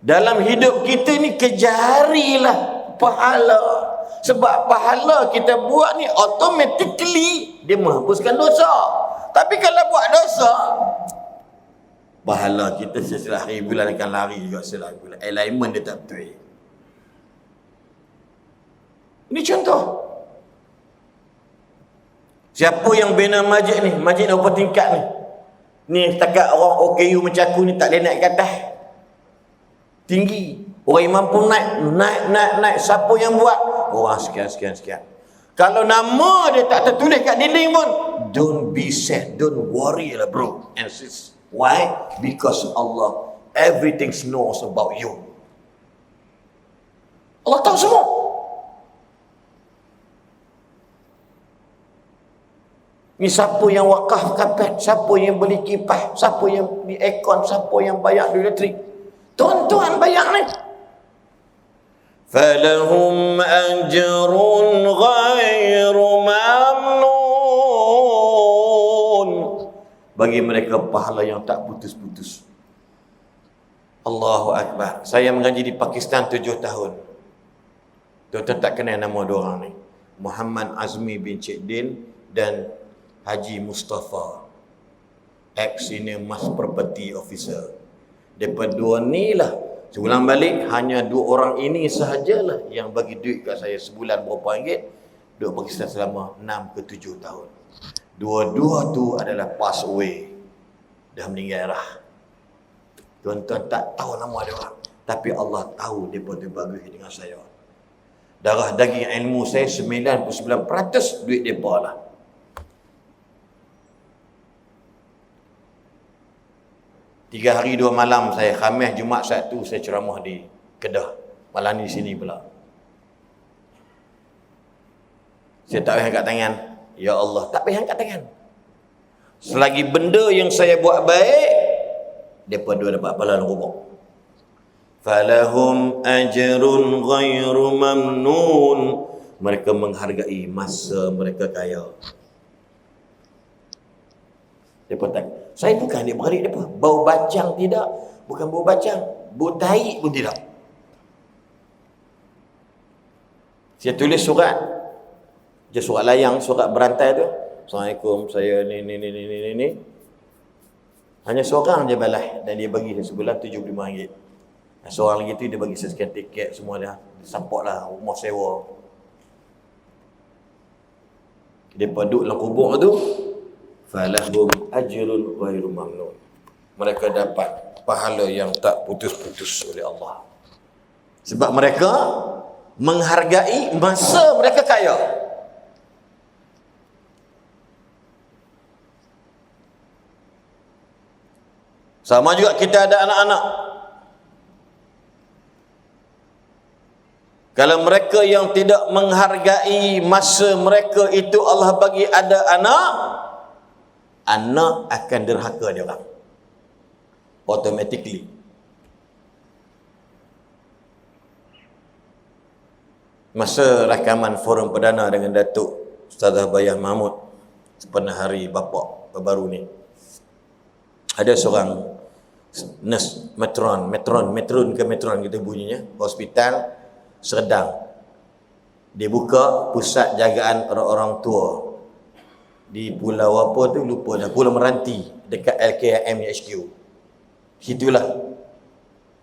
Dalam hidup kita ni kejarilah pahala. Sebab pahala kita buat ni automatically dia menghapuskan dosa. Tapi kalau buat dosa, pahala kita setiap hari bulan akan lari juga setiap bulan. Alignment dia tak betul. Ini contoh. Siapa yang bina masjid ni? Masjid berapa tingkat ni? Ni setakat orang OKU macam aku ni tak boleh naik ke atas. Tinggi. Orang yang mampu naik. Siapa yang buat? Orang sekian. Kalau nama dia tak tertulis kat dinding pun, don't be sad, don't worry lah bro and sis. Why? Because Allah everything knows about you. Allah tahu semua. Ni siapa yang wakaf kapet, siapa yang beli kipas, siapa yang beli aircon, siapa yang bayar elektrik. Tuan-tuan bayar ni. Falahum ajrun ghairu mamnun. Bagi mereka pahala yang tak putus-putus. Allahu Akbar. Saya mengaji di Pakistan 7 tahun. Tuan-tuan tak kenal nama dua orang ni. Muhammad Azmi bin Cik Din dan Haji Mustafa, ex-senior Mas Property Officer. Mereka dua ni lah, sebulan balik hanya 2 orang ini sahajalah yang bagi duit kat saya sebulan berapa ringgit. Duduk Pakistan selama 6 ke 7 tahun. Dua-dua tu adalah pass away, dah meninggal arah. Tuan-tuan tak tahu nama dia orang, tapi Allah tahu dia pun bagus dengan saya. Darah daging ilmu saya 99% duit depa lah. Tiga hari 2 malam saya, Khamis, Jumaat, Sabtu saya ceramah di Kedah. Malam ni sini pula. Saya tak payah angkat tangan. Ya Allah, tak payah angkat tangan. Selagi benda yang saya buat baik, depa dua dapat pahala rubuk. Falahum ajrun ghairu mamnun. Mereka menghargai masa mereka kaya. Depa tak, saya bukan adik beradik depa. Bau bacang tidak, bukan bau bacang, bau tai pun tidak. Saya tulis surat, je surat layang, surat berantai tu. Assalamualaikum, saya ni. Hanya seorang je balas dan dia bagi saya sebulan RM75. Seorang lagi tu dia bagi saya sekian tiket semua dah. Dia support lah rumah sewa. Dia duduk dalam kubur tu, falahum ajrun ghairu mamnun. Mereka dapat pahala yang tak putus-putus oleh Allah. Sebab mereka menghargai masa mereka kaya. Sama juga kita ada anak-anak. Kalau mereka yang tidak menghargai masa mereka itu, Allah bagi ada anak, anak akan derhaka dia orang. Automatically. Masa rakaman forum perdana dengan Datuk Ustazah Bayah Mahmud sepenuh hari bapa baru ni, ada seorang nurse matron kita bunyinya, hospital Serdang. Dia buka pusat jagaan orang-orang tua di pulau apa tu lupa dah, Pulau Meranti dekat LKM HQ. Situlah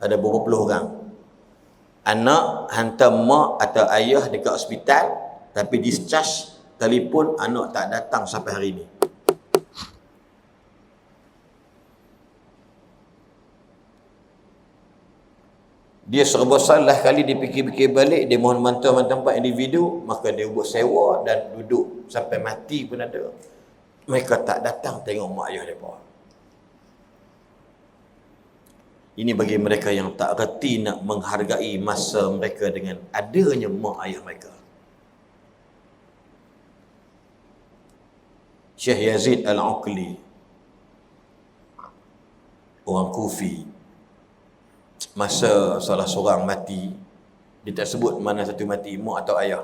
ada beberapa puluh orang. Anak hantar mak atau ayah dekat hospital, tapi discharge, telefon anak tak datang sampai hari ni. Dia serba salah kali dia fikir-fikir balik, dia mohon bantuan tempat individu, maka dia buat sewa dan duduk sampai mati pun ada. Mereka tak datang tengok mak ayah mereka. Ini bagi mereka yang tak reti nak menghargai masa mereka dengan adanya mak ayah mereka. Syekh Yazid Al-Uqli, orang Kufi, masa salah seorang mati, dia tak sebut mana satu mati, mak atau ayah.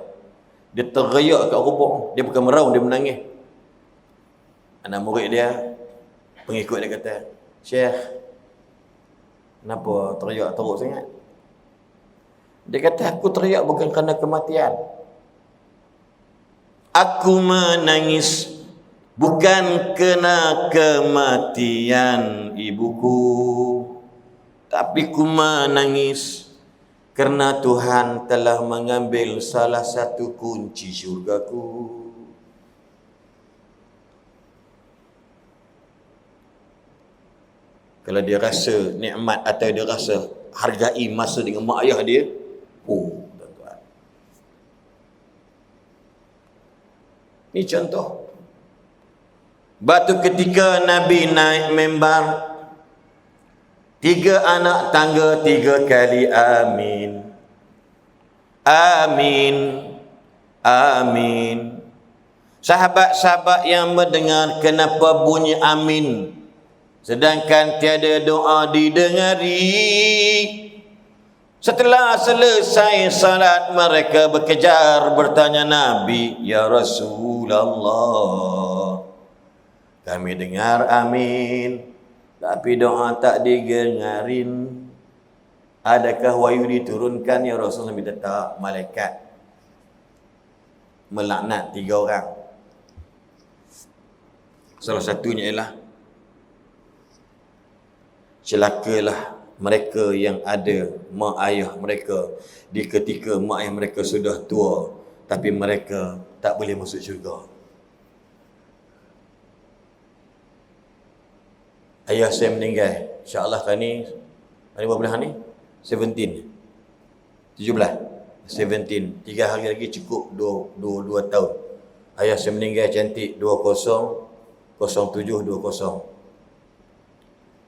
Dia teriak kat rubuk, dia bukan meraung, dia menangis. Anak murid dia, pengikut dia kata, Syekh, kenapa teriak teruk sangat? Dia kata, aku teriak bukan kerana kematian. Aku menangis bukan kerana kematian ibuku, tapi ku menangis kerana Tuhan telah mengambil salah satu kunci syurgaku. Kalau dia rasa nikmat atau dia rasa hargai masa dengan mak ayah dia, tuan-tuan. Ini contoh. Batu ketika Nabi naik mimbar, 3 anak tangga 3 kali amin. Amin. Amin. Sahabat-sahabat yang mendengar kenapa bunyi amin, sedangkan tiada doa didengari. Setelah selesai salat, mereka berkejar bertanya Nabi, Ya Rasulullah, kami dengar amin, tapi doa tak didengarin. Adakah wahyu diturunkan? Ya Rasulullah, minta tak, malaikat melaknat 3 orang. Salah satunya ialah, celakalah mereka yang ada mak ayah mereka di ketika mak ayah mereka sudah tua, tapi mereka tak boleh masuk syurga. Ayah saya meninggal, insya-Allah kali ni berapa bulan ni? 17. 3 hari lagi cukup 2 tahun. Ayah saya meninggal cantik 2007-20.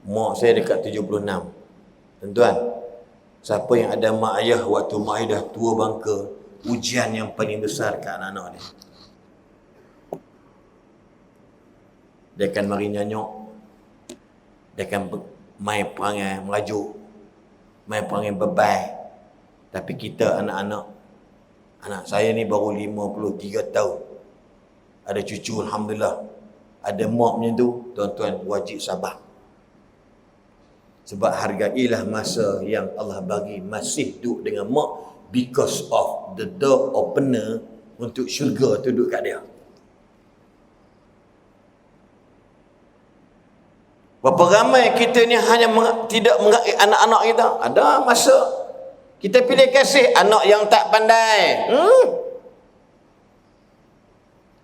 Mak saya dekat 76. Tuan-tuan, siapa yang ada mak ayah waktu mak ayah dah tua bangka, ujian yang paling besar kat anak-anak dia. Dia akan mari nyanyuk, dia akan main perangai merajuk, main perangai bebai. Tapi kita anak-anak, anak saya ni baru 53 tahun, ada cucu alhamdulillah, ada mak macam tu, tuan-tuan wajib sabar. Sebab hargailah masa yang Allah bagi masih duduk dengan mak, because of the door opener untuk syurga tu duduk kat dia. Berapa ramai kita ni hanya tidak menghargai anak-anak kita. Ada masa kita pilih kasih anak yang tak pandai.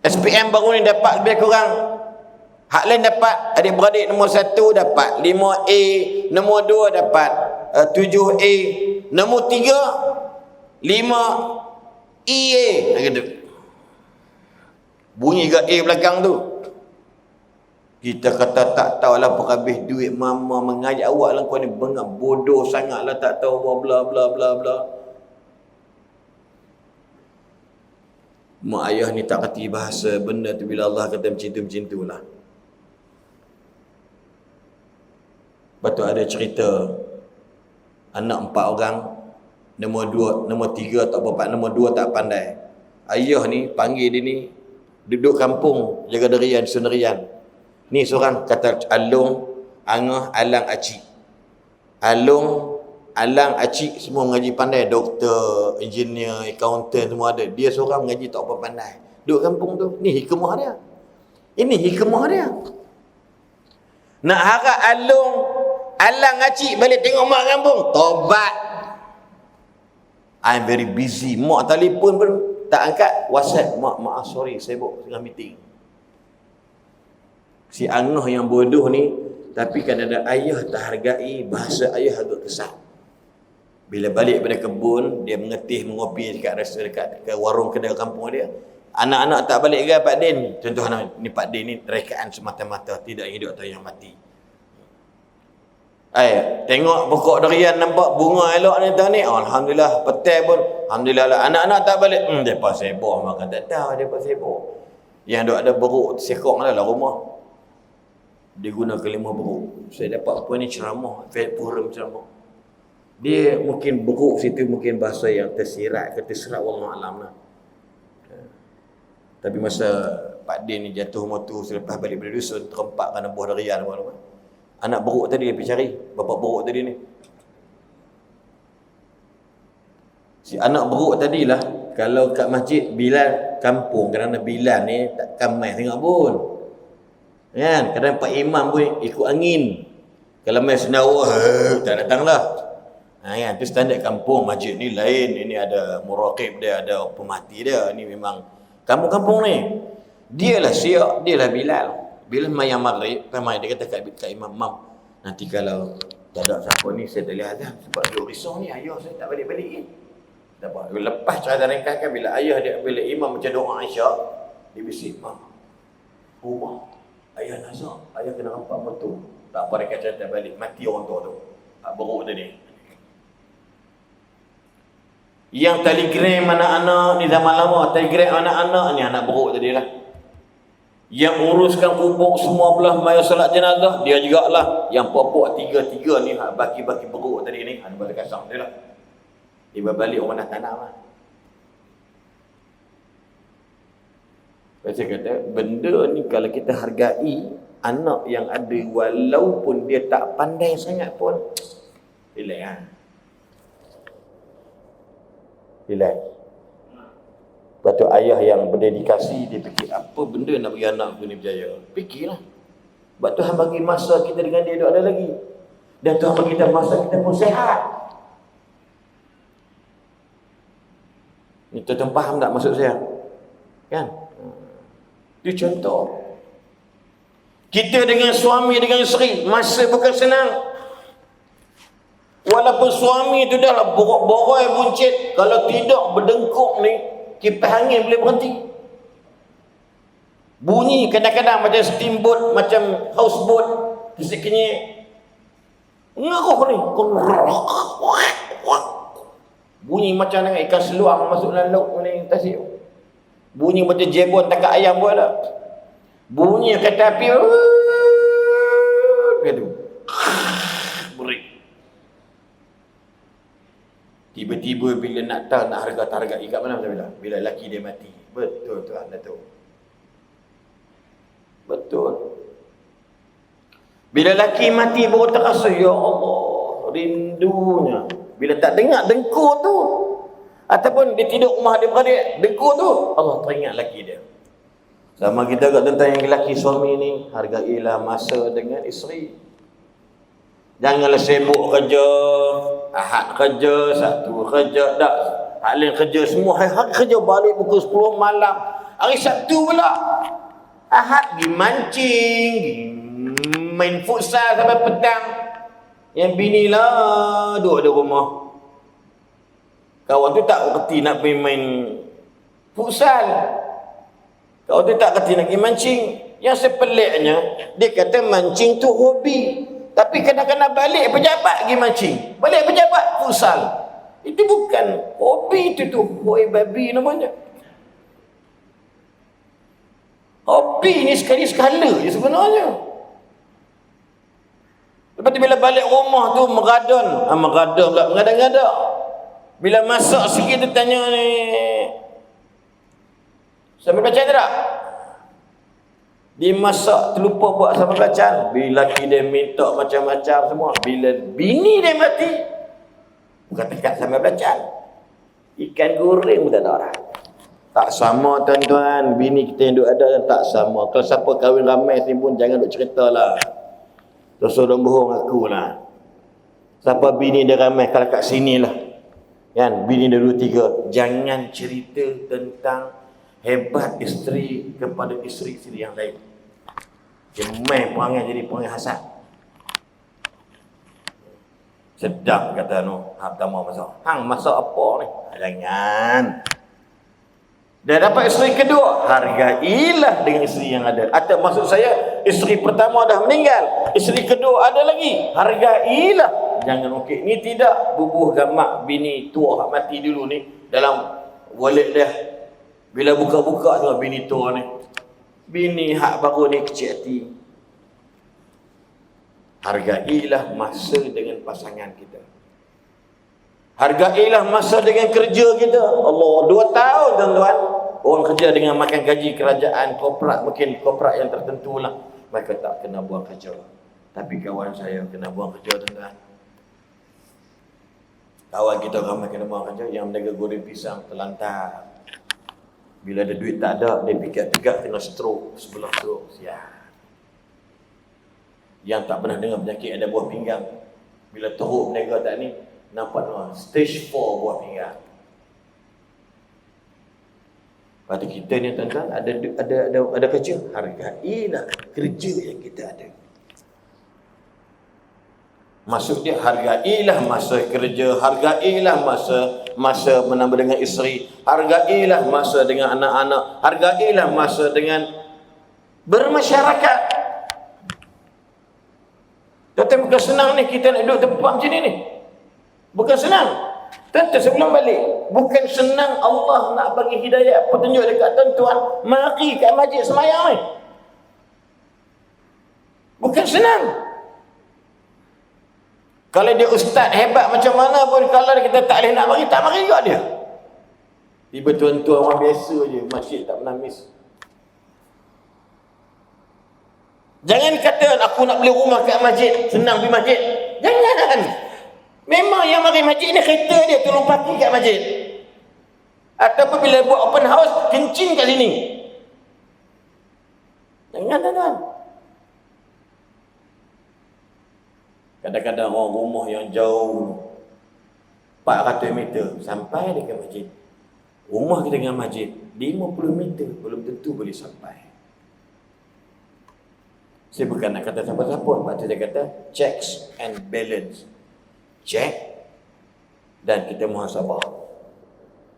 SPM baru ni dapat lebih kurang, hak lain dapat, adik-beradik nombor 1 dapat 5A, nombor 2 dapat 7A, nombor 3 5EA. Bunyi ke A belakang tu. Kita kata tak tahulah berhabis duit mama mengajar awak lah, kau ni bengak bodoh sangatlah, tak tahu bla bla bla bla. Mak ayah ni tak kerti bahasa benda tu, bila Allah kata macam tu lah. Lepas tu ada cerita anak 4 orang, nombor 3 tak apa, nombor 2 tak pandai. Ayah ni panggil dia ni duduk kampung jaga derian sunerian. Ni seorang kata Alung, Angah, Alang, Acik. Alung, Alang, Acik semua mengaji pandai, doktor, engineer, accountant semua ada. Dia seorang mengaji tak apa pandai. Duduk kampung tu. Ni hikmah dia. Ini hikmah dia. Nak harap Alung, Alang, Acik balik tengok mak kampung, tobat. I'm very busy. Mak telefon pun tak angkat. WhatsApp, mak maaf sorry, sibuk tengah meeting. Si Angah yang bodoh ni, tapi kadang-kadang ayah tak hargai, bahasa ayah agak kesat. Bila balik pada kebun, dia mengetih, mengopi dekat warung kedai kampung dia. Anak-anak tak balik ke Pak Din? Contoh ni Pak Din ni rekaan semata-mata, tidak hidup atau yang mati. Tengok pokok durian nampak bunga elok ni tahun ni, alhamdulillah. Petai pun alhamdulillah lah. Anak-anak tak balik, depa sibuk, makan tak tahu depa sibuk. Yang ada beruk sekok dalam rumah. Dia guna kalimah beruk. Saya dapat apa ni ceramah, forum ceramah. Dia mungkin beruk situ mungkin bahasa yang tersirat ke terserap wallahualam lah. Tapi masa Pak Din ni jatuh motor selepas balik dari dusun, terempak kena buah durian apa. Anak beruk tadi dia pergi cari, bapak beruk tadi ni. Si anak beruk tadilah, kalau kat masjid Bilal kampung, kerana Bilal ni tak kamai tengok pun. Kan? Kadang Pak Imam pun ikut angin. Kalau main senawa, tak datanglah. Kan? Itu standard kampung, masjid ni lain. Ini ada muraqib dia, ada pemati dia. Ini memang kampung-kampung ni. Dialah Syiah, dialah Bilal. Bila mayang maghrib, dia kata kat Imam, Mam, nanti kalau tak ada siapa ni, saya tak boleh azan. Sebab dia risau ni, ayah saya tak balik-balik ni. Tak apa. Lepas cerita ringkaskan, bila ayah dia, bila Imam macam doa Aisyah, dia bisik, Mam, rumah ayah Nazar, ayah kena rampak motor. Tak apa, dia kata balik, mati orang tua tu. Tak beruk tadi. Yang telegram anak-anak ni zaman lama, telegram anak-anak ni anak beruk tadi lah. Yang uruskan kubur semua belah maya solat jenazah, dia jugalah. Yang pokok tiga-tiga ni baki-baki beruk tadi ni, ada balik kasang dia lah. Dia berbalik orang dah tanam lah. Saya kata, benda ni kalau kita hargai anak yang ada, walaupun dia tak pandai sangat pun, relax lah. Relax. Lepas tu ayah yang berdedikasi, dia fikir apa benda nak bagi anak aku ni berjaya. Fikirlah. Sebab Tuhan bagi masa kita dengan dia ada lagi. Dan Tuhan bagi kita masa kita pun sehat. Ni tuan-tuan faham tak maksud saya? Kan? Itu contoh. Kita dengan suami, dengan isteri, masa bukan senang. Walaupun suami tu dah lah borai buncit, kalau tidak berdengkuk ni, kipas angin boleh berhenti. Bunyi kadang-kadang macam steamboat, macam houseboat, kisik kenyek. Ngaruh ni. Bunyi macam dengan ikan seluang masuk dalam laut ni, tasik. Bunyi macam jebon tangkap ayam pun ada. Bunyi kata api. Gitu. Berik. Tiba-tiba bila nak tahu nak harga-hargai kat mana macam bila lelaki dia mati. Betul Tuhan Datuk. Betul. Bila lelaki mati baru terasa, ya Allah, rindunya. Bila tak dengar dengkur tu, ataupun dia tidur rumah dia beradik, dengkur tu, Allah teringat lelaki dia. Sama kita kat tentang yang lelaki suami ni, hargailah masa dengan isteri. Janganlah sibuk kerja, Ahad kerja, Sabtu kerja, tak. Hak lain kerja semua, hari kerja balik pukul 10 malam. Hari Sabtu pula, Ahad pergi mancing, main futsal sampai petang. Yang bini lah duduk di rumah. Kawan tu tak kerti nak pergi main futsal. Kawan tu tak kerti nak pergi mancing. Yang sepeliknya, dia kata mancing tu hobi. Tapi kadang-kadang balik pejabat pergi mancing. Balik pejabat futsal. Itu bukan hobi, itu tu hoi babi namanya. Hobi ni sekali-sekala je sebenarnya. Lepas tu bila balik rumah tu megadon pula, mengadang-gadang. Bila masak sikit tu tanya ni, sambil belacan tak? Dia masak terlupa buat sambal belacan. Bila laki dia minta macam-macam semua. Bila bini dia mati, bukan dekat sambal belacan, ikan goreng pun tak ada orang. Tak sama tuan-tuan, bini kita yang duk ada tak sama. Kalau siapa kahwin ramai sini pun jangan duk cerita lah. Dosa dong bohong aku lah. Siapa bini dia ramai kalau kat sini lah. Kan, bini dia 2-3. Jangan cerita tentang hebat isteri kepada isteri-isteri yang lain. Dia main perangai jadi perangai hasad. Sedap kata Abdamah masak. Hang masak apa ni? Jangan. Dan dapat isteri kedua, hargailah dengan isteri yang ada. Atau maksud saya, isteri pertama dah meninggal, isteri kedua ada lagi, hargailah. Jangan okey, ni tidak bubuh gamak bini tua hak mati dulu ni dalam wallet dia. Bila buka-buka tengok bini tua ni. Bini hak baru ni kecil hati. Hargailah masa dengan pasangan kita. Hargailah masa dengan kerja kita. Allah, 2 tahun tuan-tuan. Orang kerja dengan makan gaji kerajaan, korporat, mungkin korporat yang tertentu lah. Mereka tak kena buang kerja. Tapi kawan saya kena buang kerja tuan-tuan. Kawan kita ramai kena buang kerja. Yang menjaga goreng pisang terlantar. Bila ada duit tak ada, dia pikat-pikat tengah stroke, sebelah stroke. Siap. Yang tak pernah dengar penyakit ada buah pinggang. Bila teruk berniaga tak ni, nampak stage 4 buah pinggang. Lepas tu kita ni tuan-tuan ada kerja. Hargailah kerja yang kita ada. Maksud dia hargailah masa kerja, hargailah masa menambah dengan isteri, hargailah masa dengan anak-anak, hargailah masa dengan bermasyarakat. Tapi bukan senang ni kita nak duduk tempat macam ni. Bukan senang. Tentu sebelum balik, bukan senang Allah nak bagi hidayah petunjuk dekat tuan-tuan mari kat masjid semayang ni. Bukan senang. Kalau dia ustaz hebat macam mana pun, kalau kita tak boleh nak bagi, tak bagi juga dia. Tiba tuan-tuan orang biasa je, masjid tak pernah miss. Jangan kata aku nak beli rumah kat masjid, senang pergi masjid. Jangan. Memang yang mari masjid ni kereta dia tolong parking kat masjid. Ataupun bila buat open house, kencing kat sini. Jangan tuan-tuan. Kadang-kadang orang rumah yang jauh 400 meter sampai dekat masjid. Rumah kita dengan masjid 50 meter belum tentu boleh sampai. Saya bukan nak kata siapa-siapa, sebab saya kata checks and balance. Check dan kita muhasabah.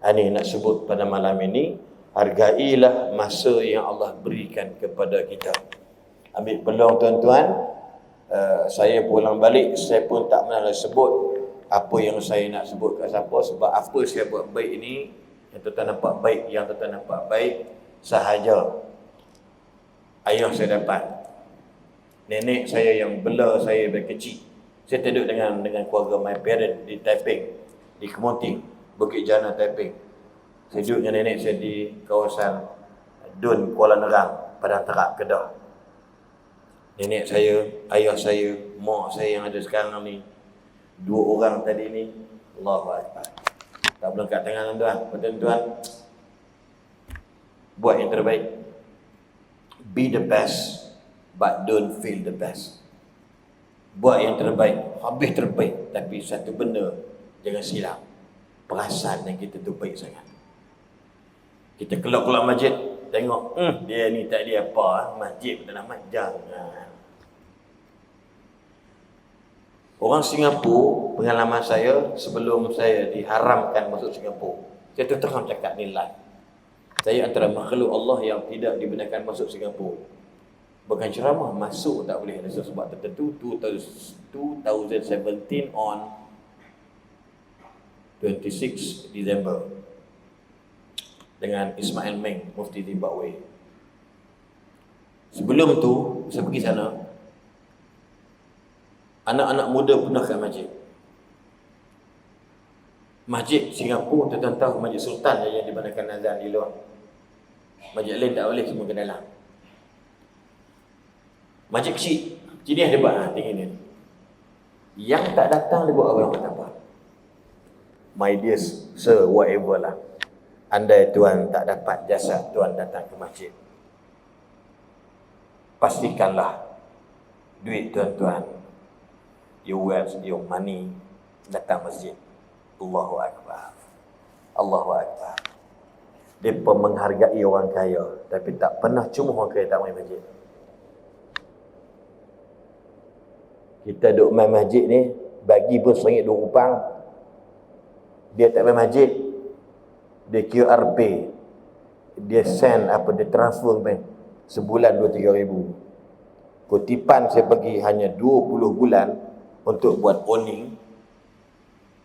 Ini nak sebut pada malam ini, hargailah masa yang Allah berikan kepada kita. Ambil peluang tuan-tuan. Saya pulang balik, saya pun tak pernah sebut apa yang saya nak sebut kat siapa. Sebab apa saya buat baik ini, yang tuan-tuan nampak baik, yang tuan-tuan nampak baik sahaja ayah saya dapat. Nenek saya yang bela saya dari kecil. Saya duduk dengan keluarga my parent di Taiping, di Kemonting, Bukit Jana, Taiping. Saya duduk dengan nenek saya di kawasan Dun, Kuala Nerang, Padang Terap, Kedah. Nenek saya, ayah saya, mak saya yang ada sekarang ni, 2 orang tadi ni, Allahu Akbar. Tak belum kat tangan tuan-tuan. Buat yang terbaik. Be the best, but don't feel the best. Buat yang terbaik, habis terbaik. Tapi satu benda, jangan silap. Perasaan yang kita tu baik sangat. Kita keluar masjid, tengok, dia ni tak dia apa, masjid pun tak nak jangan. Orang Singapura, pengalaman saya sebelum saya diharamkan masuk Singapura, saya tu terang cakap ni live. Saya antara makhluk Allah yang tidak dibenarkan masuk Singapura. Bukan ceramah, masuk tak boleh. Ada sebab tertentu. 2017 on 26 Disember dengan Ismail Meng, Mufti Zimbabwe. Sebelum tu, saya pergi sana, anak-anak muda penuh kat masjid. Masjid Singapura, tuan-tuan tahu, Masjid Sultan yang dibenarkan azan di luar. Masjid lain tak boleh, semua ke dalam. Masjid kecil, sini ada hebat, tinggi ni. Yang tak datang dia buat orang kata apa? My dear sir, whatever lah. Andai tuan tak dapat jasad tuan datang ke masjid, pastikanlah duit tuan-tuan, your wealth, your money, datang masjid. Allahu Akbar. Allahu Akbar. Mereka menghargai orang kaya, tapi tak pernah cuma orang kaya tak main masjid. Kita duduk main masjid ni, bagi pun RM1 2. Dia tak main masjid, dia QR pay, dia send apa, dia transfer main. Sebulan 2-3 ribu. Kutipan saya pergi hanya 20 bulan untuk buat owning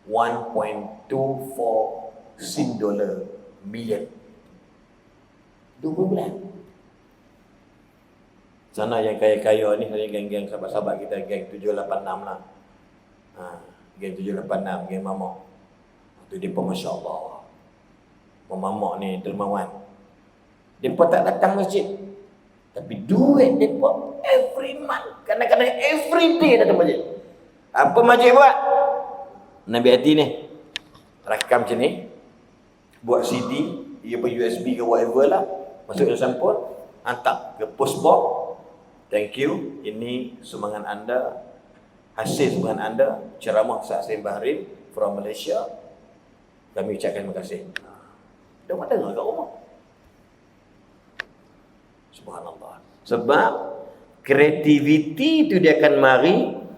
1.24 SGD million. 20 bulan. Sana yang kaya-kaya ni, geng-geng sahabat-sahabat kita, geng 786 lah. Geng 786, geng mamak. Tu dia pun Masya Allah. Mamak ni dermawan. Dia pun tak datang masjid. Tapi duit dia pun every month. Kadang-kadang every day datang masjid. Apa masjid buat? Nabi hati ni. Rakam macam ni. Buat CD. Ia pun USB ke whatever lah. Masuk dalam sampul. Hantar ke post box. Thank you. Ini sumbangan anda. Hasil sumbangan anda. Ceramah Ustaz Saim Bahrin from Malaysia. Kami ucapkan terima kasih. Dah mak dengar kat rumah. Subhanallah. Sebab kreativiti itu dia akan mari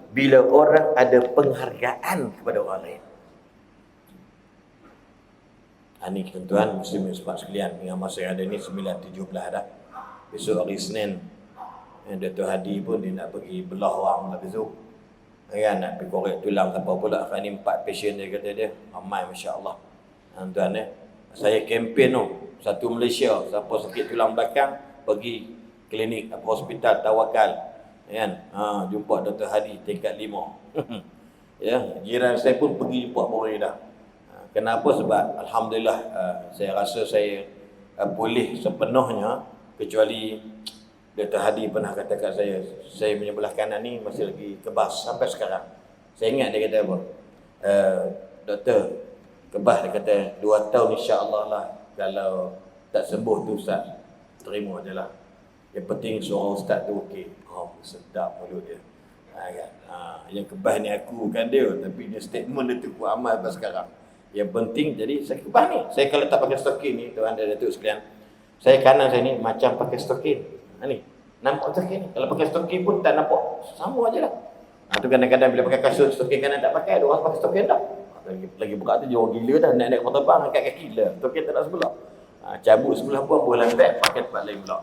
bila orang ada penghargaan kepada orang lain. Ini tuan-tuan muslimin semua sekalian, dengan masa yang ada ni 9.17 dah. Besok hari Isnin, Dato' Hadi pun dia nak pergi belah orang lah besok. Kan nak pergi korek tulang apa pula. Kan ni 4 pasien dia kata dia. Ramai masya-Allah. Tuan saya kempen tu. Satu Malaysia, siapa sakit tulang belakang pergi klinik apa hospital Tawakal. Kan? Jumpa Dr. Hadi tingkat 5. Ya, jiran saya pun pergi jumpa orang dah. Kenapa? Sebab alhamdulillah saya rasa saya pulih sepenuhnya, kecuali Dr. Hadi pernah kata kat saya punya belah kanan ni masih lagi kebas sampai sekarang. Saya ingat dia kata apa? Doktor, kebas dia kata 2 tahun insya-Allah lah. Kalau tak sembuh tu Ustaz, terima je lah. Yang penting suara Ustaz tu okey. Sedap mulut dia. Kan? Yang kebas ni aku kan dia, tapi dia statement dia tu kuat amal sampai sekarang. Yang penting jadi saya kebas ni. Saya kalau tak pakai stokin ni, tuan dan datuk sekalian, saya kanan saya ni macam pakai stokin. Ni, nampak stokin ni. Kalau pakai stokin pun tak nampak, sama aje lah. Tu kadang-kadang bila pakai kasut stokin kanan tak pakai, ada orang pakai stokin dah. Lagi buka tu jauh gila dah, naik kapal terbang angkat kaki lah. Stokin tak nak sebelah. Cabut sebelah pun boleh lantai, pakai tempat lain pula.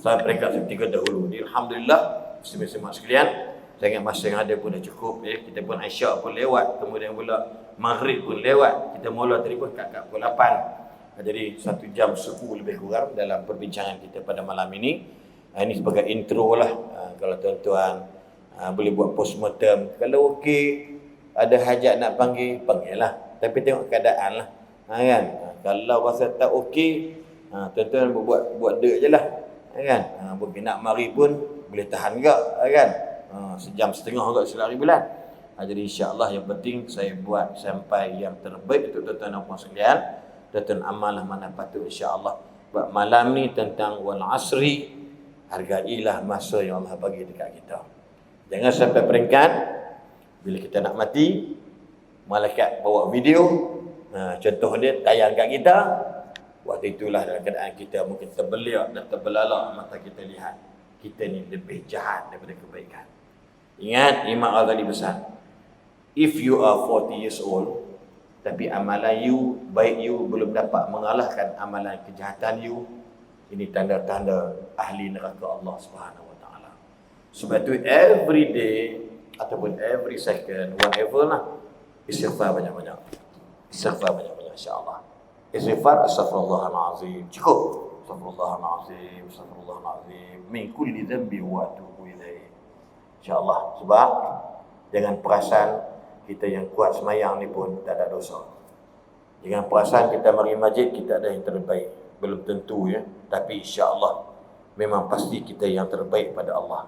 Saya peringkat ketiga dahulu. Jadi alhamdulillah, semua sekalian, saya ingat masa yang ada pun dah cukup ya. Kita pun Aisyah pun lewat, kemudian pula Maghrib pun lewat. Kita mula tadi pun kat pukul 8. Jadi 1 jam 10 lebih kurang dalam perbincangan kita pada malam ini. Ini sebagai intro lah. Kalau tuan-tuan boleh buat postmortem. Kalau okey, ada hajat nak panggil lah. Tapi tengok keadaan lah. Kan? Kalau rasa tak okey, tuan-tuan buat dek je lah. Kan? Nak mari pun boleh tahan juga. Kan? Sejam setengah juga selari bulan. Jadi insya-Allah yang penting saya buat sampai yang terbaik untuk tuan-tuan dan puan sekalian. Tuan-tuan amalah mana patut insya-Allah. Buat malam ni tentang wal asri, hargailah masa yang Allah bagi dekat kita. Jangan sampai peringkat bila kita nak mati, malaikat bawa video, contoh dia tayang kat kita. Waktu itulah dalam keadaan kita mungkin terbeliak dan terbelalak mata kita lihat kita ni lebih jahat daripada kebaikan. Ingat Imam Ghazali pesan, if you are 40 years old tapi amalan you, baik you belum dapat mengalahkan amalan kejahatan you, ini tanda-tanda ahli neraka Allah Subhanahu Wa Taala. Sebab itu every day ataupun every second, whatever lah, istighfar banyak-banyak. Istighfar banyak-banyak insya-Allah. Istighfar astaghfirullahalazim. Cukup. Astaghfirullahalazim, astaghfirullahalazim min kulli dhanbi wa atubu ilaih. Insya-Allah. Sebab jangan perasan kita yang kuat semayang ni pun tak ada dosa. Jangan perasan kita mari masjid kita ada yang terbaik. Belum tentu ya. Tapi insya-Allah memang pasti kita yang terbaik pada Allah.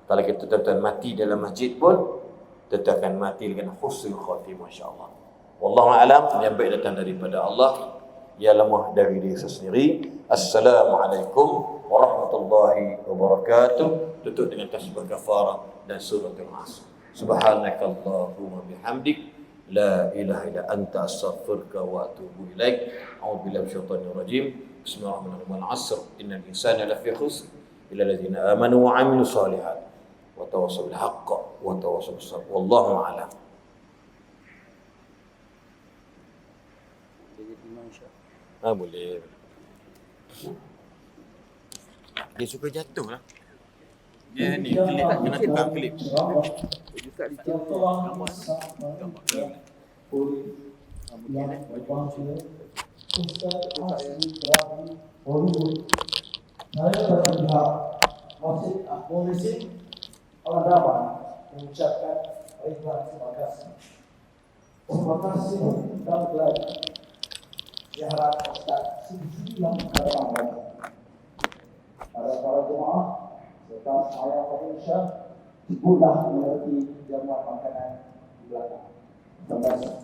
Kalau kita tuan-tuan mati dalam masjid pun, kita akan mati dengan husnul khatimah insya-Allah. Wallahu a'lam, yang baik datang daripada Allah, ia lemah dari diri sendiri. Assalamualaikum warahmatullahi wabarakatuh. Tutup dengan tasbih kafarah dan suratul Asr. Subhanakallahumma bihamdik, la ilaha illa anta astaghfiruka wa atubu ilaik. A'udzubillahi minasyaitonir rajim. Bismillahirrahmanirrahim. Al-'asr, innal insana lafi khusr illa alladziina aamanu wa 'amilus shalihat wa tawassaw bil haqq wa tawassaw bis sabr. Wallahu a'lam. Boleh. Dia suka jatuh lah. Dia ni klip, kena tukar klip. Buka di channel gambar. Saya Masjid Al-Mulisin Al-Adaban mengucapkan ribuan terima kasih. Terima kasih dan belajar ziarah Ustaz Sidi yang berkata pada para jemaah serta saya Indonesia mudah mengerti jamuan makanan di belakang. Terima kasih.